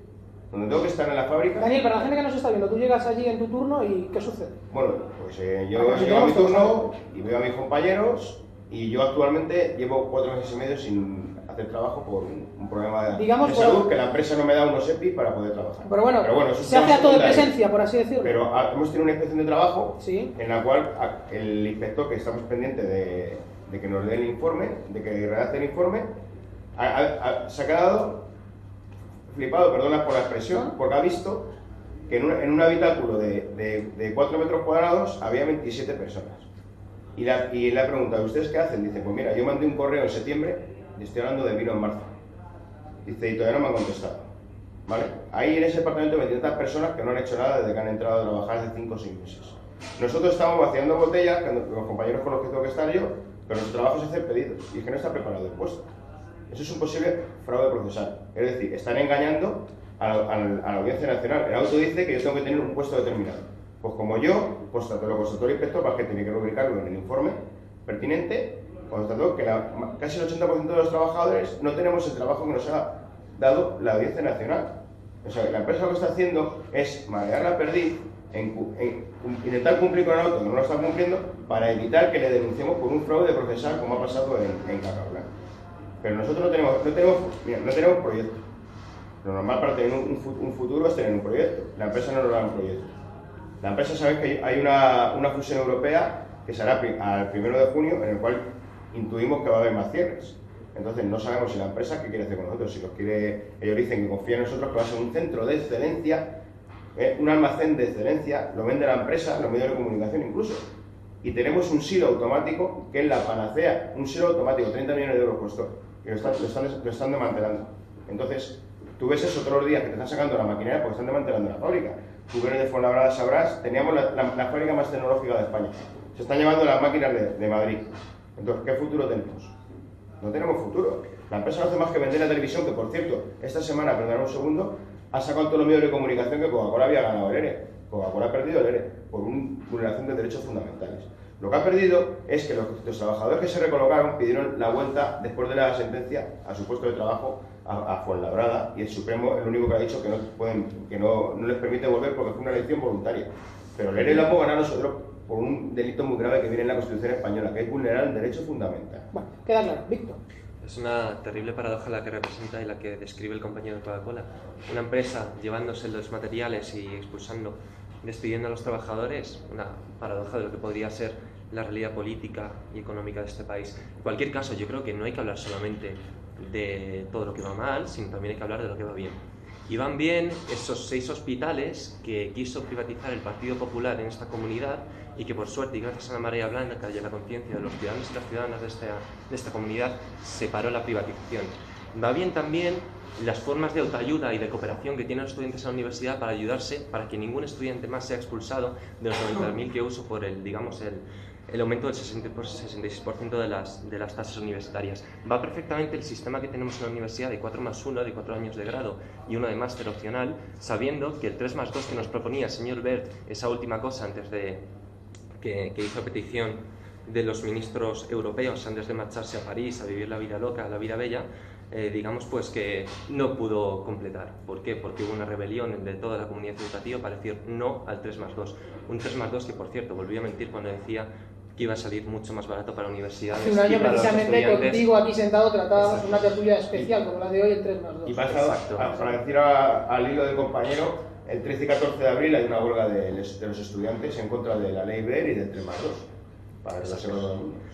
[SPEAKER 2] Donde tengo que estar en la fábrica...
[SPEAKER 6] Daniel, para la gente que nos está viendo, tú llegas allí en tu turno y ¿qué sucede?
[SPEAKER 2] Bueno, pues yo llego a mi turno y veo a mis compañeros y yo actualmente llevo 4 meses y medio sin hacer trabajo por un problema de salud, que la empresa no me da unos EPI para poder trabajar.
[SPEAKER 6] Pero bueno se hace acto de presencia, por así decirlo.
[SPEAKER 2] Pero hemos tenido una inspección de trabajo
[SPEAKER 6] ¿sí?
[SPEAKER 2] En la cual el inspector, que estamos pendientes de que nos dé el informe, de que redacte el informe, se ha quedado flipado, perdona por la expresión, porque ha visto que en un habitáculo de 4 metros cuadrados había 27 personas. Y le ha preguntado, ¿ustedes qué hacen? Dice, pues mira, yo mandé un correo en septiembre y estoy hablando de vino en marzo. Dice, y todavía no me han contestado. ¿Vale? Ahí en ese departamento hay 200 personas que no han hecho nada desde que han entrado a trabajar hace 5 o 6 meses. Nosotros estamos vaciando botellas, con los compañeros con los que tengo que estar yo, pero nuestro trabajo es hacer pedidos y es que no está preparado el puesto. Eso es un posible fraude procesal. Es decir, están engañando a la Audiencia Nacional. El auto dice que yo tengo que tener un puesto determinado. Pues como yo, pues te lo constató el inspector, para que tiene que rubricarlo en el informe pertinente, constató que casi el 80% de los trabajadores no tenemos el trabajo que nos ha dado la Audiencia Nacional. O sea, la empresa lo que está haciendo es marear la perdiz, intentar cumplir con el auto que no lo está cumpliendo, para evitar que le denunciemos por un fraude procesal como ha pasado en Cacablanca. Pero nosotros no tenemos proyecto. Lo normal para tener un futuro es tener un proyecto. La empresa no nos da un proyecto. La empresa sabe que hay una fusión europea que será al 1 de junio, en el cual intuimos que va a haber más cierres. Entonces no sabemos si la empresa qué quiere hacer con nosotros. Si nos quiere, ellos dicen que confían en nosotros, que va a ser un centro de excelencia, un almacén de excelencia, lo vende la empresa, los medios de comunicación incluso. Y tenemos un silo automático que es la panacea, un silo automático, 30 millones de euros costó, y lo están desmantelando. Entonces, tú ves eso todos los días que te están sacando la maquinaria porque están desmantelando la fábrica. Tú que eres de Fuenlabrada sabrás, teníamos la fábrica más tecnológica de España. Se están llevando las máquinas de Madrid. Entonces, ¿qué futuro tenemos? No tenemos futuro. La empresa no hace más que vender la televisión, que por cierto, esta semana, perdón un segundo, ha sacado todos los medios de comunicación que Coca-Cola había ganado el ERE. Coca-Cola ha perdido el ERE por una vulneración de derechos fundamentales. Lo que ha perdido es que los trabajadores que se recolocaron pidieron la vuelta después de la sentencia a su puesto de trabajo a Fuenlabrada, y el Supremo es el único que ha dicho que no les permite volver porque fue una elección voluntaria. Pero el ERE lo hemos ganado nosotros por un delito muy grave que viene en la Constitución española, que es vulnerar el derecho fundamental.
[SPEAKER 6] Bueno, queda claro. Víctor.
[SPEAKER 9] Es una terrible paradoja la que representa y la que describe el compañero de Coca-Cola. Una empresa llevándose los materiales y expulsando, despidiendo a los trabajadores, una paradoja de lo que podría ser la realidad política y económica de este país. En cualquier caso, yo creo que no hay que hablar solamente de todo lo que va mal, sino también hay que hablar de lo que va bien. Y van bien esos 6 hospitales que quiso privatizar el Partido Popular en esta comunidad y que por suerte y gracias a la marea blanca y a la conciencia de los ciudadanos y las ciudadanas de esta comunidad se paró la privatización. Va bien también las formas de autoayuda y de cooperación que tienen los estudiantes en la universidad para ayudarse, para que ningún estudiante más sea expulsado de los 90.000 que uso por el aumento del 66% de las tasas universitarias. Va perfectamente el sistema que tenemos en la universidad de 4+1, de 4 años de grado y uno de máster opcional, sabiendo que el 3+2 que nos proponía el señor Wert, esa última cosa antes de que hizo petición de los ministros europeos antes de marcharse a París a vivir la vida loca, la vida bella, digamos pues que no pudo completar. ¿Por qué? Porque hubo una rebelión de toda la comunidad educativa para decir no al 3+2. Un 3+2 que, por cierto, volvió a mentir cuando decía que iba a salir mucho más barato para universidades.
[SPEAKER 6] Hace un año precisamente contigo aquí sentado tratábamos una tertulia especial como la de hoy, el 3+2.
[SPEAKER 2] Y para decir al hilo del compañero, el 13 y 14 de abril hay una huelga de los estudiantes en contra de la ley BER y del 3+2. Para que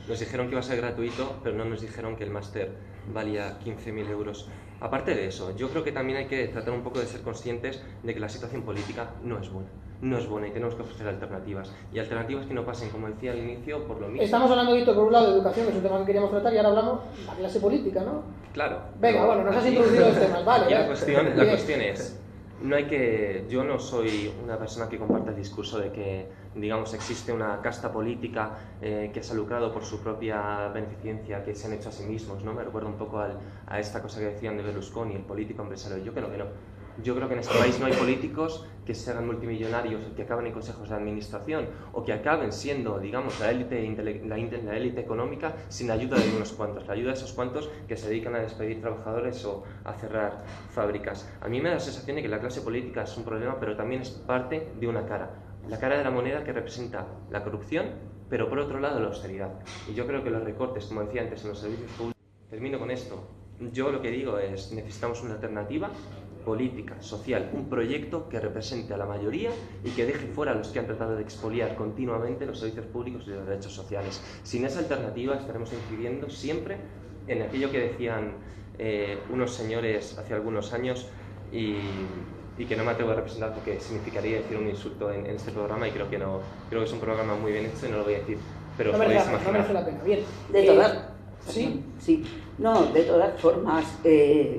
[SPEAKER 9] nos dijeron que iba a ser gratuito, pero no nos dijeron que el máster valía 15.000 euros. Aparte de eso, yo creo que también hay que tratar un poco de ser conscientes de que la situación política no es buena. No es buena y tenemos que ofrecer alternativas. Y alternativas que no pasen, como decía al inicio, por lo mismo.
[SPEAKER 6] Estamos hablando, Víctor, por un lado de educación, que es un tema que queríamos tratar, y ahora hablamos de la clase política, ¿no?
[SPEAKER 9] Claro.
[SPEAKER 6] Venga, bueno, nos has introducido los temas, vale.
[SPEAKER 9] Y la cuestión es... yo no soy una persona que comparte el discurso de que, digamos, existe una casta política que se ha lucrado por su propia beneficencia, que se han hecho a sí mismos, ¿no? Me recuerda un poco a esta cosa que decían de Berlusconi, el político empresario. Yo creo que no. Yo creo que en este país no hay políticos que se hagan multimillonarios, que acaben en consejos de administración o que acaben siendo, digamos, la élite económica sin ayuda de unos cuantos, la ayuda de esos cuantos que se dedican a despedir trabajadores o a cerrar fábricas. A mí me da la sensación de que la clase política es un problema, pero también es parte de una cara. La cara de la moneda que representa la corrupción, pero por otro lado la austeridad. Y yo creo que los recortes, como decía antes, en los servicios públicos... Termino con esto. Yo lo que digo es, necesitamos una alternativa política, social, un proyecto que represente a la mayoría y que deje fuera a los que han tratado de expoliar continuamente los servicios públicos y los derechos sociales. Sin esa alternativa estaremos incidiendo siempre en aquello que decían unos señores hace algunos años y que no me atrevo a representar porque significaría decir un insulto en este programa, y creo que es un programa muy bien hecho y no lo voy a decir, pero os podéis imaginar.
[SPEAKER 6] No merece la pena. Bien.
[SPEAKER 4] De todas...
[SPEAKER 6] ¿Sí?
[SPEAKER 4] Sí. No, de todas formas,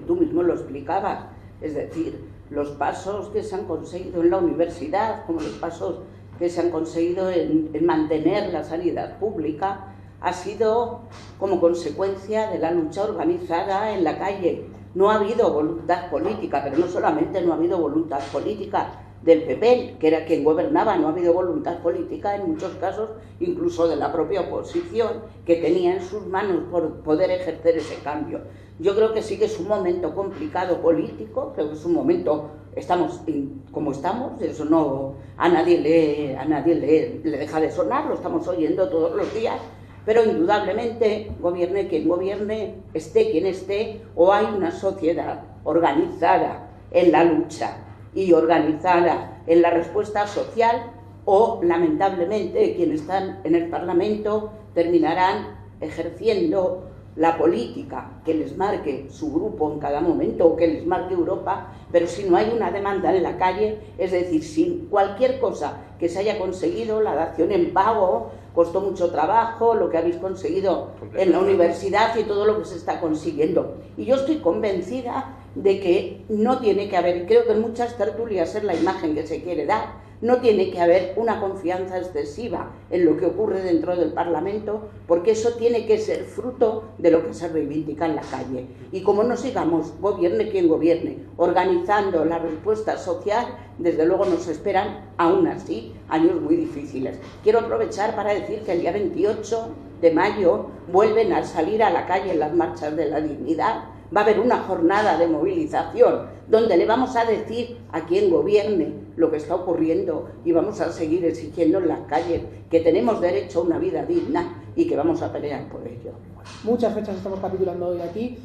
[SPEAKER 4] tú mismo lo explicabas. Es decir, los pasos que se han conseguido en la universidad, como los pasos que se han conseguido en mantener la sanidad pública, ha sido como consecuencia de la lucha organizada en la calle. No ha habido voluntad política, pero no solamente no ha habido voluntad política, del PP, que era quien gobernaba. No ha habido voluntad política en muchos casos, incluso de la propia oposición, que tenía en sus manos por poder ejercer ese cambio. Yo creo que sí que es un momento complicado político, creo que es un momento, estamos como estamos, eso no a nadie le deja de sonar, lo estamos oyendo todos los días, pero indudablemente, gobierne quien gobierne, esté quien esté, o hay una sociedad organizada en la lucha y organizada en la respuesta social, o lamentablemente quienes están en el Parlamento terminarán ejerciendo la política que les marque su grupo en cada momento o que les marque Europa, pero si no hay una demanda en la calle, es decir, si cualquier cosa que se haya conseguido, la dación en pago, costó mucho trabajo, lo que habéis conseguido en la universidad y todo lo que se está consiguiendo. Y yo estoy convencida de que no tiene que haber, creo que en muchas tertulias es la imagen que se quiere dar, no tiene que haber una confianza excesiva en lo que ocurre dentro del Parlamento, porque eso tiene que ser fruto de lo que se reivindica en la calle. Y como no sigamos, gobierne quien gobierne, organizando la respuesta social, desde luego nos esperan, aún así, años muy difíciles. Quiero aprovechar para decir que el día 28 de mayo vuelven a salir a la calle las marchas de la dignidad. Va a haber una jornada de movilización donde le vamos a decir a quien gobierne lo que está ocurriendo y vamos a seguir exigiendo en las calles que tenemos derecho a una vida digna y que vamos a pelear por ello.
[SPEAKER 6] Muchas fechas estamos capitulando hoy aquí.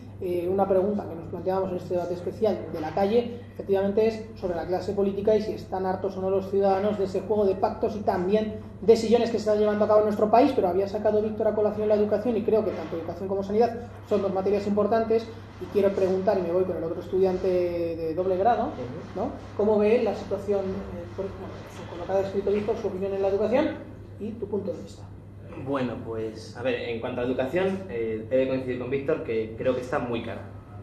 [SPEAKER 6] Una pregunta que nos planteamos en este debate especial de la calle, efectivamente, es sobre la clase política y si están hartos o no los ciudadanos de ese juego de pactos y también de sillones que se está llevando a cabo en nuestro país. Pero había sacado Víctor a colación la educación y creo que tanto educación como sanidad son dos materias importantes, y quiero preguntar, y me voy con el otro estudiante de doble grado, ¿no? ¿Cómo ve la situación, con lo que ha descrito Víctor, su opinión en la educación y tu punto de vista?
[SPEAKER 8] Bueno, pues a ver, en cuanto a la educación, he de coincidir con Víctor que creo que está muy cara,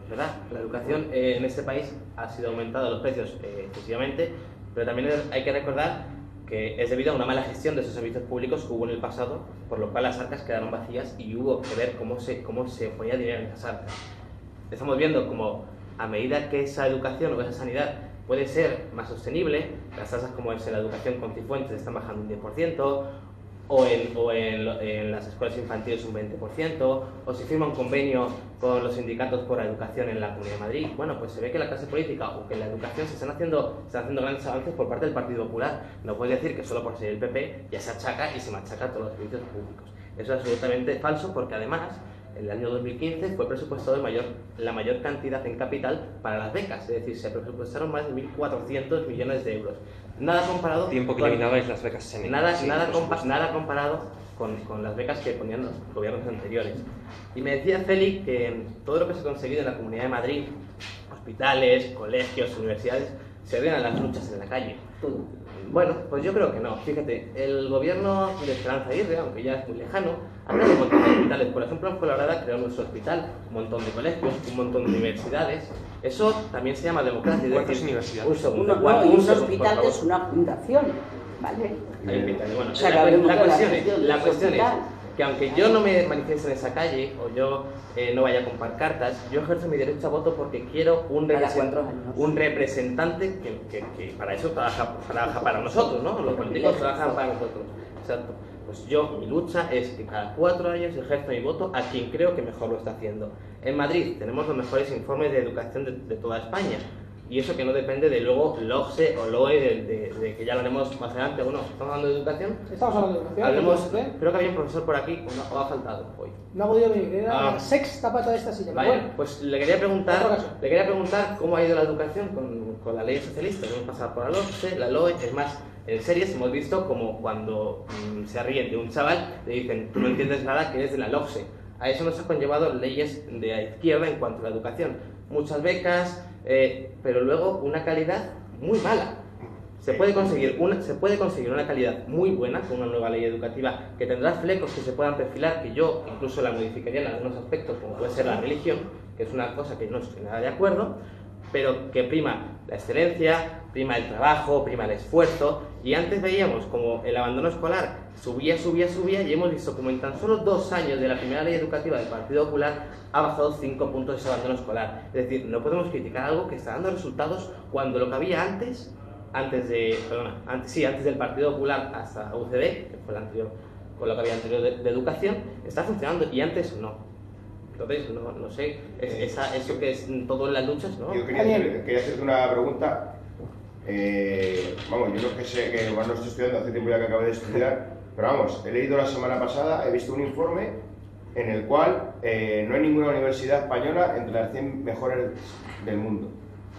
[SPEAKER 8] ¿verdad? La educación en este país ha sido aumentado los precios excesivamente, pero también hay que recordar que es debido a una mala gestión de esos servicios públicos que hubo en el pasado, por lo cual las arcas quedaron vacías y hubo que ver cómo se ponía dinero en esas arcas. Estamos viendo como a medida que esa educación o esa sanidad puede ser más sostenible, las tasas como es en la educación con Cifuentes están bajando un 10%, o en las escuelas infantiles un 20%, o si firma un convenio con los sindicatos por la educación en la Comunidad de Madrid. Bueno, pues se ve que la clase política o que en la educación se están haciendo grandes avances por parte del Partido Popular. No puedes decir que solo por ser el PP ya se achaca y se machaca todos los servicios públicos. Eso es absolutamente falso, porque además en el año 2015 fue presupuestado la mayor cantidad en capital para las becas, es decir, se presupuestaron más de 1.400 millones de euros. Nada comparado
[SPEAKER 9] tiempo que eliminabais las becas Seni.
[SPEAKER 8] Nada comparado con las becas que ponían los gobiernos anteriores. Y me decía Félix que todo lo que se ha conseguido en la Comunidad de Madrid, hospitales, colegios, universidades, se deben a las luchas en la calle. Bueno, pues yo creo que no. Fíjate, el gobierno de Esperanza Aguirre, aunque ya es muy lejano, ha creado un montón de hospitales. Por ejemplo, en Fuenlabrada creó nuestro hospital, un montón de colegios, un montón de universidades. Eso también se llama democracia.
[SPEAKER 9] ¿Cuántas universidades?
[SPEAKER 4] Un segundo, un hospital que es una fundación, ¿vale?
[SPEAKER 8] Bueno,
[SPEAKER 4] O sea,
[SPEAKER 8] la cuestión es que aunque yo no me manifieste en esa calle o yo no vaya a comprar cartas, yo ejerzo mi derecho a voto porque quiero un representante que para eso trabaja para nosotros, ¿no? Los políticos trabajan para nosotros. Exacto. Pues yo, mi lucha es que cada 4 años ejerzo mi voto a quien creo que mejor lo está haciendo. En Madrid tenemos los mejores informes de educación de toda España. Y eso que no depende de luego LOGSE o LOE, de que ya lo haremos más adelante. Bueno, ¿estamos hablando de educación?
[SPEAKER 6] Estamos hablando de educación.
[SPEAKER 8] Creo que había un profesor por aquí o ha faltado hoy.
[SPEAKER 6] No ha podido venir, era la sexta pata de esta silla.
[SPEAKER 8] Vale, bueno, pues le quería preguntar cómo ha ido la educación con la ley socialista. Hemos pasado por la LOGSE, la LOE, es más, en series hemos visto como cuando se ríen de un chaval, le dicen, tú no entiendes nada, que eres de la LOGSE. A eso nos ha conllevado leyes de la izquierda en cuanto a la educación. Muchas becas, pero luego una calidad muy mala. Se puede conseguir una calidad muy buena con una nueva ley educativa que tendrá flecos que se puedan perfilar, que yo incluso la modificaría en algunos aspectos, como puede ser la religión, que es una cosa que no estoy nada de acuerdo, pero que prima la excelencia, prima el trabajo, prima el esfuerzo. Y antes veíamos como el abandono escolar subía y hemos visto como en tan solo 2 años de la primera ley educativa del Partido Popular ha bajado 5 puntos ese abandono escolar. Es decir, no podemos criticar algo que está dando resultados cuando lo que había antes antes del Partido Popular hasta UCD, que fue el anterior, con lo que había anterior de educación, está funcionando y antes no. Entonces, no sé, eso que es todo en las luchas, ¿no?
[SPEAKER 2] Yo quería hacerte una pregunta. Vamos, yo no que sé, que igual no estoy estudiando, hace tiempo ya que acabé de estudiar, pero vamos, he leído la semana pasada, he visto un informe en el cual no hay ninguna universidad española entre las 100 mejores del mundo.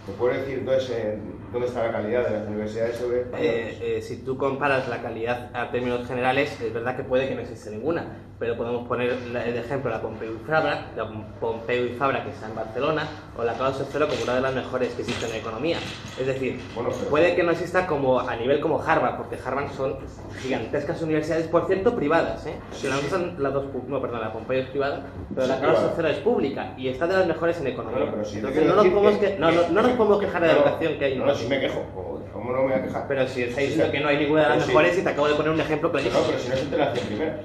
[SPEAKER 2] ¿Me puedes decir entonces dónde está la calidad de las universidades españolas?
[SPEAKER 8] Si tú comparas la calidad a términos generales, es verdad que puede que no exista ninguna, pero podemos poner el ejemplo de la Pompeu y Fabra que está en Barcelona, o la Claudio III como una de las mejores que existen en economía. Es decir, puede que no exista como a nivel como Harvard, porque Harvard son gigantescas universidades, por cierto, privadas. Si la Pompeu es privada, pero la Claudio III es pública y está de las mejores en economía. Entonces no nos podemos quejar de la educación que hay.
[SPEAKER 2] No, si me quejo. ¿Cómo no me voy a quejar?
[SPEAKER 8] Pero si estáis diciendo que no hay ninguna de las mejores y te acabo de poner un ejemplo clarísimo.
[SPEAKER 2] No, pero si no es entre las 100 primeras.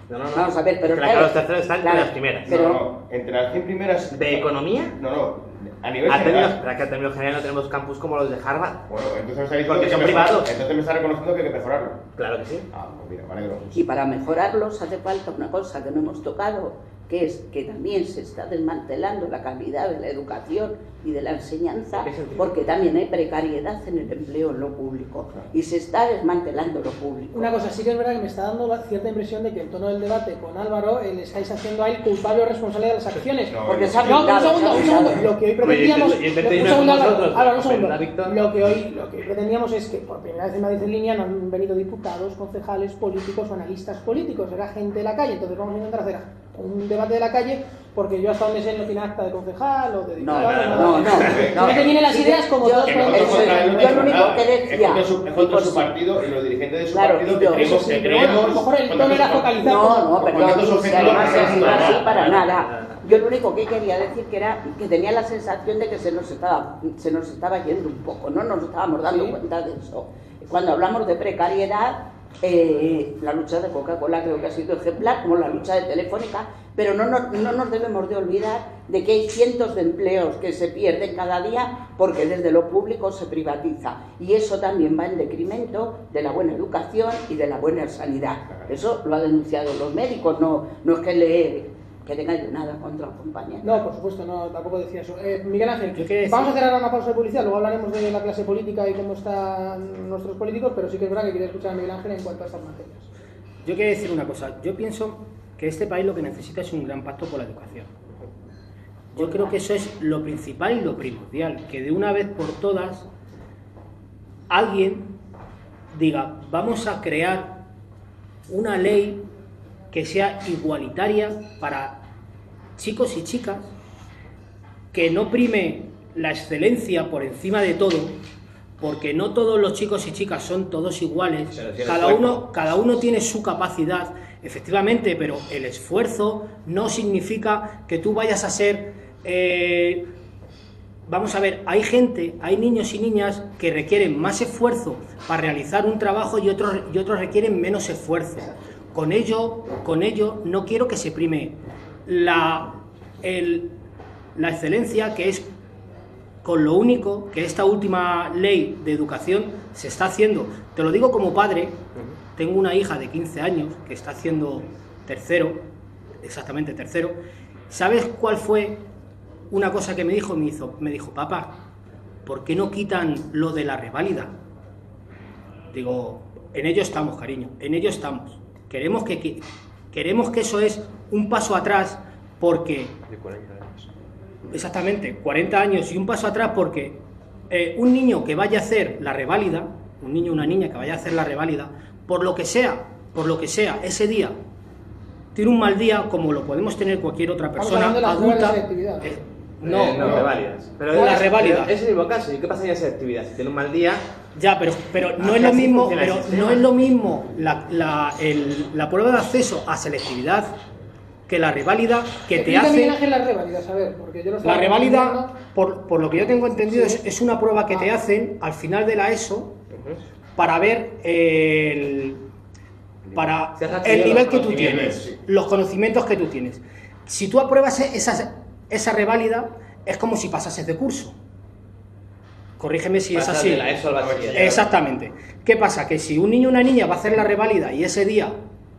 [SPEAKER 8] No.
[SPEAKER 4] Vamos a ver, pero
[SPEAKER 8] la Claudio III está entre las primeras.
[SPEAKER 2] No, entre las 100 primeras.
[SPEAKER 8] ¿De economía?
[SPEAKER 2] No, a nivel general.
[SPEAKER 8] Pero que a término general no tenemos campus como los de Harvard.
[SPEAKER 2] Bueno, entonces me está diciendo
[SPEAKER 8] porque son privados.
[SPEAKER 2] Entonces me está reconociendo que hay que mejorarlo.
[SPEAKER 8] Claro que sí.
[SPEAKER 2] Pues mira, vale,
[SPEAKER 4] y para mejorarlos hace falta una cosa que no hemos tocado, que es que también se está desmantelando la calidad de la educación y de la enseñanza, porque también hay precariedad en el empleo en lo público y se está desmantelando lo público.
[SPEAKER 6] Una cosa, sí que es verdad que me está dando cierta impresión de que en tono del debate con Álvaro le estáis haciendo a él culpable o responsable de las acciones.
[SPEAKER 4] Porque se ha
[SPEAKER 6] un segundo. Lo que hoy pretendíamos... un segundo. Lo que hoy pretendíamos es que por primera vez en Madrid en línea no han venido diputados, concejales, políticos o analistas políticos, era gente de la calle. Entonces vamos a intentar hacer un debate de la calle, porque yo hasta donde sé no tiene acta de concejal o de diputado. No te vienen las ideas como todos podemos decir.
[SPEAKER 4] Yo lo único que decía...
[SPEAKER 2] Es contra su partido y los dirigentes de su partido que creemos...
[SPEAKER 6] A lo mejor el tono era focalizado.
[SPEAKER 4] No, perdón, además es así para nada. Yo lo único que quería decir que era que tenía la sensación de que se nos estaba yendo un poco, no nos estábamos dando cuenta de eso. Cuando hablamos de precariedad, la lucha de Coca-Cola creo que ha sido ejemplar, como la lucha de Telefónica, pero no nos debemos de olvidar de que hay cientos de empleos que se pierden cada día porque desde lo público se privatiza, y eso también va en decremento de la buena educación y de la buena sanidad. Eso lo han denunciado los médicos, no es que tenga yo nada contra el compañero.
[SPEAKER 6] No, por supuesto, no, tampoco decía eso. Miguel Ángel, vamos a hacer ahora una pausa de publicidad, luego hablaremos de la clase política y cómo están nuestros políticos, pero sí que es verdad que quería escuchar a Miguel Ángel en cuanto a estas materias.
[SPEAKER 10] Yo quiero decir una cosa, yo pienso que este país lo que necesita es un gran pacto por la educación. Yo creo que eso es lo principal y lo primordial, que de una vez por todas alguien diga, vamos a crear una ley que sea igualitaria para chicos y chicas, que no prime la excelencia por encima de todo, porque no todos los chicos y chicas son todos iguales, cada uno tiene su capacidad, efectivamente, pero el esfuerzo no significa que tú vayas a ser... vamos a ver, hay niños y niñas que requieren más esfuerzo para realizar un trabajo y otros requieren menos esfuerzo. Con ello no quiero que se prime la excelencia, que es con lo único que esta última ley de educación se está haciendo. Te lo digo como padre, tengo una hija de 15 años que está haciendo tercero. ¿Sabes cuál fue una cosa que me dijo? Me dijo, papá, ¿por qué no quitan lo de la reválida? Digo, en ello estamos, cariño, en ello estamos. Queremos que eso es un paso atrás, porque...
[SPEAKER 9] De 40 años.
[SPEAKER 10] Exactamente, 40 años y un paso atrás, porque un niño que vaya a hacer la reválida, un niño o una niña que vaya a hacer la reválida, por lo que sea, ese día tiene un mal día, como lo podemos tener cualquier otra persona adulta.
[SPEAKER 8] No reválidas. Pero
[SPEAKER 10] la reválida.
[SPEAKER 8] Es el mismo caso. ¿Y qué pasa en esa actividad? Si tiene un mal día...
[SPEAKER 10] Ya, pero no es lo mismo, la prueba de acceso a selectividad que la reválida que te hace... La reválida, por lo que yo tengo entendido, es una prueba que te hacen al final de la ESO para ver el nivel que tú tienes, los conocimientos que tú tienes. Si tú apruebas esa reválida, es como si pasases de curso. Corrígeme si es
[SPEAKER 8] Pasar
[SPEAKER 10] así.
[SPEAKER 8] de la ESO al bachillerato.
[SPEAKER 10] Exactamente. ¿Qué pasa? Que si un niño o una niña va a hacer la reválida y ese día,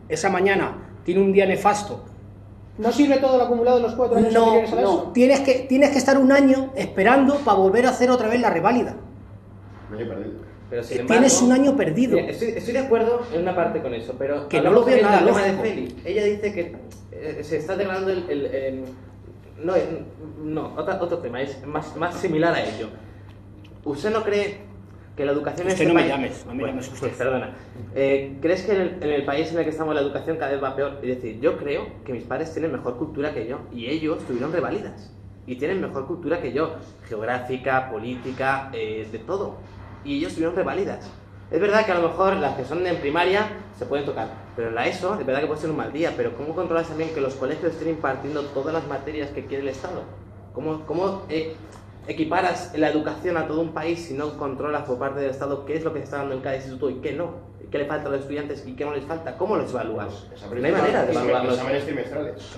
[SPEAKER 10] esa mañana, tiene un día nefasto.
[SPEAKER 6] ¿No sirve todo el acumulado de los 4 años anteriores a la ESO?
[SPEAKER 10] Tienes que estar un año esperando para volver a hacer otra vez la reválida.
[SPEAKER 2] Me he perdido.
[SPEAKER 8] Pero sin embargo,
[SPEAKER 10] Tienes un año perdido.
[SPEAKER 8] Mira, estoy de acuerdo en una parte con eso, pero
[SPEAKER 10] Que no lo veo nada
[SPEAKER 8] el tema de
[SPEAKER 10] lógico.
[SPEAKER 8] Feli. Ella dice que se está declarando otro tema, es más similar a ello. ¿Usted no cree que la educación en
[SPEAKER 10] Usted
[SPEAKER 8] este
[SPEAKER 10] no me
[SPEAKER 8] país...
[SPEAKER 10] llames, no me llames usted.
[SPEAKER 8] Pues perdona. ¿Crees que en el país en el que estamos la educación cada vez va peor? Es decir, yo creo que mis padres tienen mejor cultura que yo y ellos tuvieron reválidas y tienen mejor cultura que yo, geográfica, política, de todo. Y ellos tuvieron reválidas. Es verdad que a lo mejor las que son en primaria se pueden tocar, pero en la ESO es verdad que puede ser un mal día, pero ¿cómo controlas también que los colegios estén impartiendo todas las materias que quiere el Estado? ¿Cómo equiparas la educación a todo un país si no controlas por parte del Estado qué es lo que se está dando en cada instituto y qué no? ¿Y qué le falta a los estudiantes y qué no les falta? ¿Cómo los evalúas? No hay manera de evaluarlos.
[SPEAKER 2] Exámenes trimestrales.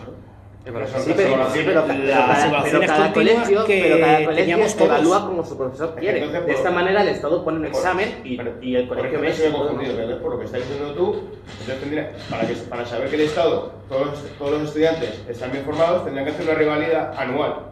[SPEAKER 8] Sí, pero
[SPEAKER 10] las evaluaciones
[SPEAKER 8] cada
[SPEAKER 10] continuas
[SPEAKER 8] colegio,
[SPEAKER 10] que teníamos todos.
[SPEAKER 8] evalúa como su profesor quiere.
[SPEAKER 2] Entonces,
[SPEAKER 8] De esta manera el Estado pone un examen y el colegio
[SPEAKER 2] Por
[SPEAKER 8] ve
[SPEAKER 2] eso me he confundido, pero por lo que estás diciendo tú, entonces para saber que el Estado, todos los estudiantes están bien formados, tendrían que hacer una rivalidad anual.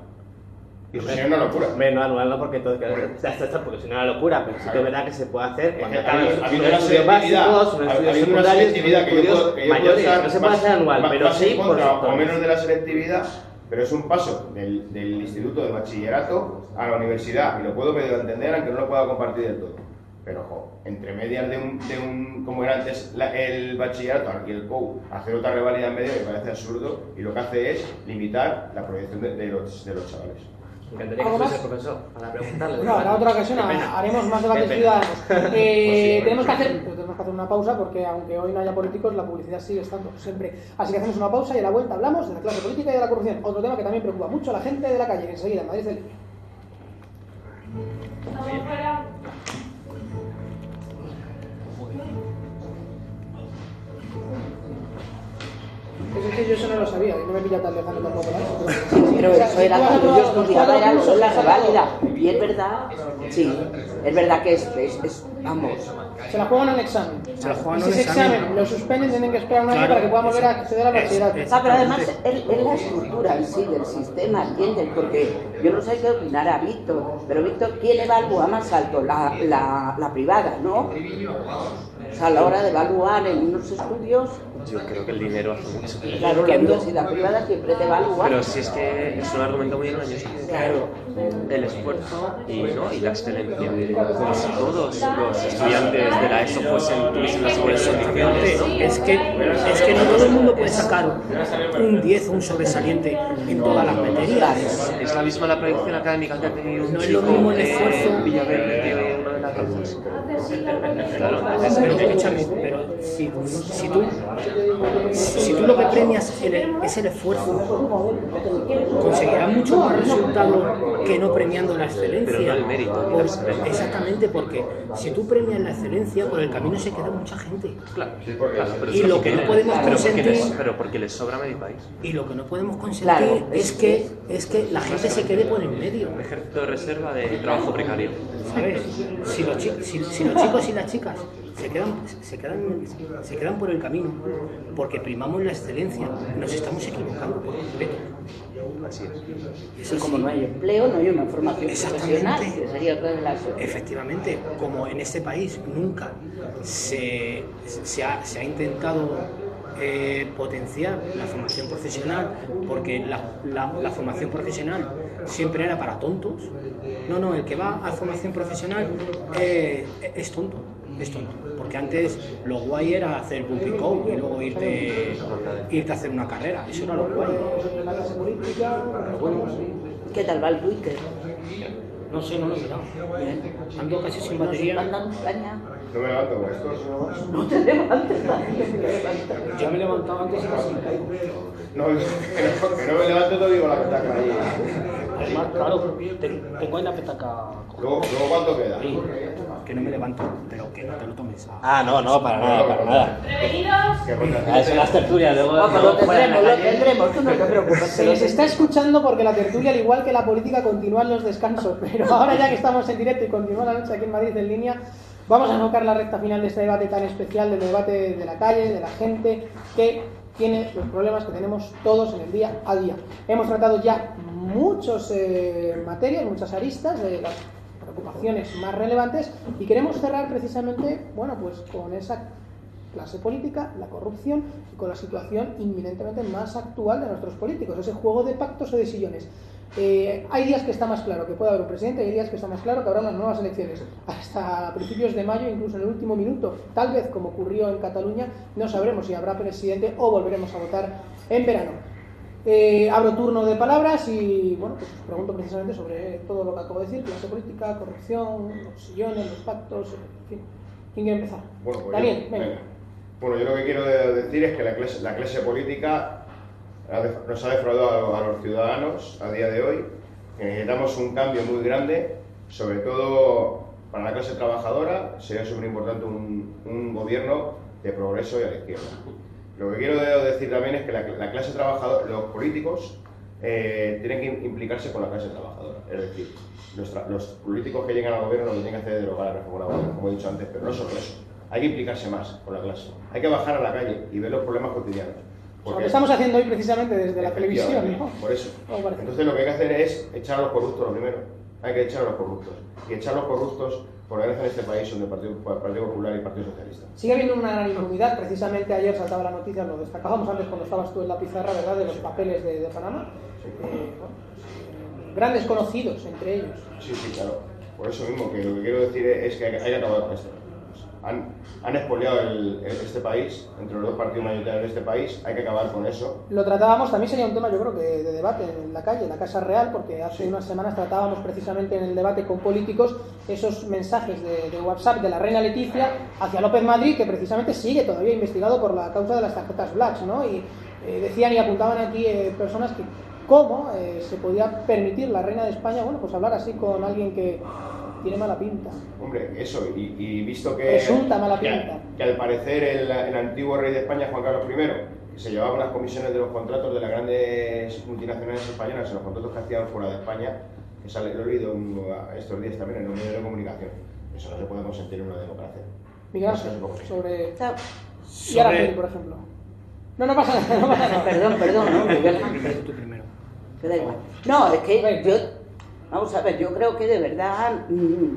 [SPEAKER 2] Y eso sería una locura.
[SPEAKER 8] No anual, no, porque todo porque si no es una locura, pero sí que es verdad que se puede hacer cuando acaban
[SPEAKER 2] habiendo
[SPEAKER 8] unos
[SPEAKER 2] una
[SPEAKER 8] estudios básicos, unos estudios
[SPEAKER 2] habiendo una
[SPEAKER 8] secundarios,
[SPEAKER 2] selectividad que yo
[SPEAKER 8] estudios
[SPEAKER 2] puedo
[SPEAKER 8] mayores.
[SPEAKER 2] estar
[SPEAKER 8] No se puede hacer anual, pero
[SPEAKER 2] más
[SPEAKER 8] sí
[SPEAKER 2] en
[SPEAKER 8] por
[SPEAKER 2] contra o
[SPEAKER 8] sectores.
[SPEAKER 2] menos de la selectividad, pero es un paso del instituto de bachillerato a la universidad y lo puedo medio entender aunque no lo pueda compartir del todo. Pero ojo, entre medias de un como era antes el bachillerato, aquí el COU, hacer otra reválida en medio me parece absurdo y lo que hace es limitar la proyección de los chavales.
[SPEAKER 8] Me encantaría que fuese el profesor para preguntarle.
[SPEAKER 6] No, en otra ocasión haremos más debates ciudadanos. Tenemos que hacer una pausa porque aunque hoy no haya políticos, la publicidad sigue estando siempre. Así que hacemos una pausa y a la vuelta hablamos de la clase política y de la corrupción. Otro tema que también preocupa mucho a la gente de la calle, que enseguida en Madrid del Día.
[SPEAKER 11] Estamos fuera.
[SPEAKER 6] Es que yo eso no lo sabía, y no me pilla tan lejano tampoco.
[SPEAKER 4] Pero eso era cuando yo estudiaba, era lo de la reválida. Y es verdad, sí, es verdad que vamos.
[SPEAKER 6] Se la juegan en un examen.
[SPEAKER 10] Se la juegan
[SPEAKER 6] Y
[SPEAKER 10] en
[SPEAKER 6] si
[SPEAKER 10] un
[SPEAKER 6] ese
[SPEAKER 10] examen.
[SPEAKER 6] examen lo suspenden, tienen que esperar un año
[SPEAKER 10] Claro,
[SPEAKER 6] para que puedan volver a acceder al bachillerato.
[SPEAKER 4] Pero además es la estructura en sí del sistema, ¿entiendes? Porque yo no sé qué opinará Víctor, pero Víctor, ¿quién evalúa más alto? La privada, ¿no? O sea, a la hora de evaluar en unos estudios,
[SPEAKER 9] Yo creo que el dinero hace mucho.
[SPEAKER 4] claro, la universidad privada siempre te evalúa.
[SPEAKER 9] Pero si es que es un argumento muy engañoso.
[SPEAKER 4] Claro.
[SPEAKER 9] El esfuerzo y la excelencia. Como si todos los estudiantes de la ESO tuviesen las mejores condiciones, ¿no?
[SPEAKER 10] Es que no todo el mundo puede sacar un 10 o un sobresaliente en todas las materias.
[SPEAKER 9] Es la misma la proyección académica que ha tenido un
[SPEAKER 10] No es lo
[SPEAKER 9] chico
[SPEAKER 10] mismo el esfuerzo.
[SPEAKER 9] en Villaverde que una de las razas. Claro,
[SPEAKER 10] Pero escúchame, pero si tú lo que premias es el esfuerzo, conseguirás mucho más resultado que no premiando la excelencia.
[SPEAKER 9] Pero no el mérito, la excelencia.
[SPEAKER 10] Exactamente, porque si tú premias la excelencia, por el camino se queda mucha gente.
[SPEAKER 9] Claro, pero
[SPEAKER 10] Y
[SPEAKER 9] es
[SPEAKER 10] lo que no podemos consentir,
[SPEAKER 9] pero porque les sobra medio país.
[SPEAKER 10] y lo que no podemos consentir
[SPEAKER 4] Claro,
[SPEAKER 10] es que la gente se quede por en medio.
[SPEAKER 9] Un ejército de reserva de trabajo precario.
[SPEAKER 10] ¿Sabes? Si los chicos y las chicas se quedan por el camino porque primamos la excelencia, nos estamos equivocando por completo.
[SPEAKER 9] Así es.
[SPEAKER 4] Y como no hay empleo, no hay una formación profesional,
[SPEAKER 10] Exactamente.
[SPEAKER 4] que sería otra de las...
[SPEAKER 10] Efectivamente, como en este país nunca se ha intentado potenciar la formación profesional, porque la formación profesional siempre era para tontos. No, el que va a formación profesional es tonto, porque antes lo guay era hacer booking code y luego irte a hacer una carrera, eso era lo guay. Pero bueno,
[SPEAKER 4] ¿Qué tal va el Twitter?
[SPEAKER 10] no sé, no lo he mirado.
[SPEAKER 4] Bien.
[SPEAKER 10] Ando casi sin
[SPEAKER 4] ¿Nos
[SPEAKER 10] batería.
[SPEAKER 4] están dando caña?
[SPEAKER 2] No me levanto con esto, si no vas.
[SPEAKER 4] No te levantes, la gente se levanta.
[SPEAKER 10] Ya me he levantado antes y casi me caigo.
[SPEAKER 2] No, que no me levanto, te digo la petaca ahí.
[SPEAKER 10] Además, claro, tengo ahí la petaca.
[SPEAKER 2] Luego ¿cuánto queda?
[SPEAKER 10] Sí, que no me levanto, pero que no te lo tomes.
[SPEAKER 8] Ah, no, para nada.
[SPEAKER 5] ¡Prevenidos!
[SPEAKER 8] Son las tertulias, luego
[SPEAKER 4] Lo tendremos, tú no te preocupes.
[SPEAKER 6] Se les está escuchando porque la tertulia, al igual que la política, continúa en los descansos. Pero ahora, ya que estamos en directo y continúa la noche aquí en Madrid en línea, vamos a enfocar la recta final de este debate tan especial, del debate de la calle, de la gente que tiene los problemas que tenemos todos en el día a día. Hemos tratado ya muchas materias, muchas aristas de las preocupaciones más relevantes y queremos cerrar precisamente, bueno, pues con esa clase política, la corrupción y con la situación inminentemente más actual de nuestros políticos, ese juego de pactos o de sillones. Hay días que está más claro que puede haber un presidente y hay días que está más claro que habrá unas nuevas elecciones. Hasta principios de mayo, incluso en el último minuto, tal vez como ocurrió en Cataluña, no sabremos si habrá presidente o volveremos a votar en verano. Abro turno de palabras y bueno, pues os pregunto precisamente sobre todo lo que acabo de decir: clase política, corrupción, los sillones, los pactos, en fin. ¿Quién quiere empezar?
[SPEAKER 2] Bueno, pues
[SPEAKER 6] Daniel, venga.
[SPEAKER 2] Bueno, yo lo que quiero decir es que la clase política nos ha defraudado a los ciudadanos a día de hoy. Necesitamos un cambio muy grande, sobre todo para la clase trabajadora. Sería súper importante un gobierno de progreso y a la izquierda. Lo que quiero decir también es que la clase trabajadora, los políticos, tienen que implicarse con la clase trabajadora. Es decir, los políticos que llegan al gobierno lo que tienen que hacer es derogar la reforma laboral, como he dicho antes, pero no solo eso. Hay que implicarse más con la clase. Hay que bajar a la calle y ver los problemas cotidianos.
[SPEAKER 6] Lo que estamos haciendo hoy precisamente desde la televisión, ¿no?
[SPEAKER 2] Por eso. Entonces lo que hay que hacer es echar a los corruptos lo primero. Hay que echar a los corruptos. Y echar a los corruptos por la en este país son el Partido Popular y el Partido Socialista.
[SPEAKER 6] Sigue habiendo una gran impunidad. Precisamente ayer saltaba la noticia, lo destacábamos antes cuando estabas tú en la pizarra, ¿verdad?, de los papeles de Panamá. Grandes conocidos entre ellos.
[SPEAKER 2] Sí, claro. Por eso mismo, que lo que quiero decir es que hay que acabar con esto. Han expoliado este país, entre los dos partidos mayoritarios de este país, hay que acabar con eso.
[SPEAKER 6] Lo tratábamos, también sería un tema, yo creo, que de debate en la calle, en la Casa Real, porque hace unas semanas tratábamos precisamente en el debate con políticos esos mensajes de WhatsApp de la reina Leticia hacia López Madrid, que precisamente sigue todavía investigado por la causa de las tarjetas Blacks, ¿no? Y decían y apuntaban aquí personas que cómo se podía permitir la reina de España, bueno, pues hablar así con alguien que tiene mala pinta.
[SPEAKER 2] Hombre, eso, y visto que...
[SPEAKER 6] Resulta mala pinta.
[SPEAKER 2] Que al parecer el antiguo rey de España, Juan Carlos I, que se llevaba unas comisiones de los contratos de las grandes multinacionales españolas en los contratos que hacían fuera de España, que sale, lo he leído estos días también en los medios de comunicación. Eso no se puede consentir en una democracia.
[SPEAKER 6] Miguel Ángel, sobre... Y Araceli, por ejemplo. No pasa nada, no pasa nada.
[SPEAKER 4] Perdón, no, Miguel Ángel.
[SPEAKER 10] Tú primero.
[SPEAKER 4] Que da igual. No, es que yo... Vamos a ver, yo creo que de verdad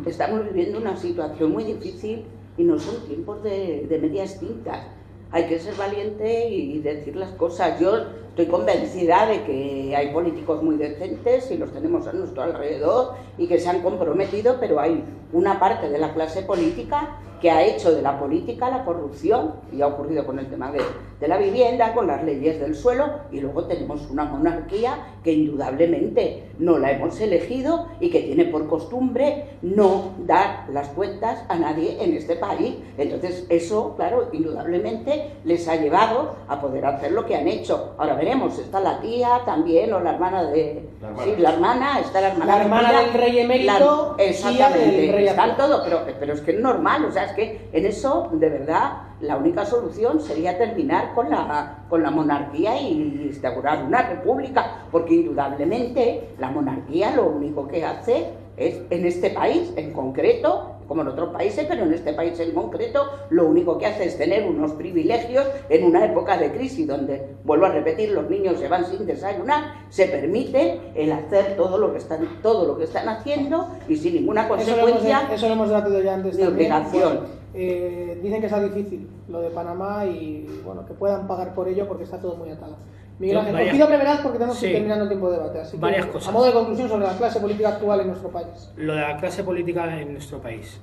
[SPEAKER 4] estamos viviendo una situación muy difícil y no son tiempos de medias tintas. Hay que ser valiente y decir las cosas. Yo estoy convencida de que hay políticos muy decentes y los tenemos a nuestro alrededor y que se han comprometido, pero hay una parte de la clase política que ha hecho de la política la corrupción, y ha ocurrido con el tema de la vivienda, con las leyes del suelo, y luego tenemos una monarquía que indudablemente no la hemos elegido y que tiene por costumbre no dar las cuentas a nadie en este país. Entonces eso, claro, indudablemente les ha llevado a poder hacer lo que han hecho. Ahora veremos, está la tía también, o la hermana de... Sí, la hermana, está la hermana.
[SPEAKER 6] La hermana del rey emérito,
[SPEAKER 4] exactamente,
[SPEAKER 6] del rey
[SPEAKER 4] están todo, pero es que es normal, o sea, es que en eso, de verdad, la única solución sería terminar con la monarquía y instaurar una república, porque indudablemente la monarquía lo único que hace es, en este país en concreto, como en otros países, pero en este país en concreto, lo único que hace es tener unos privilegios en una época de crisis donde, vuelvo a repetir, los niños se van sin desayunar, se permite el hacer todo lo que están haciendo y sin ninguna consecuencia.
[SPEAKER 6] Eso lo hemos debatido ya antes
[SPEAKER 4] de obligación.
[SPEAKER 6] Dicen que está difícil lo de Panamá y bueno, que puedan pagar por ello porque está todo muy atado. Miguel Ángel, os pido brevedad porque tenemos que ir terminando el tiempo de debate. Así
[SPEAKER 10] varias
[SPEAKER 6] que,
[SPEAKER 10] cosas.
[SPEAKER 6] A modo de conclusión sobre la clase política actual en nuestro país.
[SPEAKER 10] Lo de la clase política en nuestro país.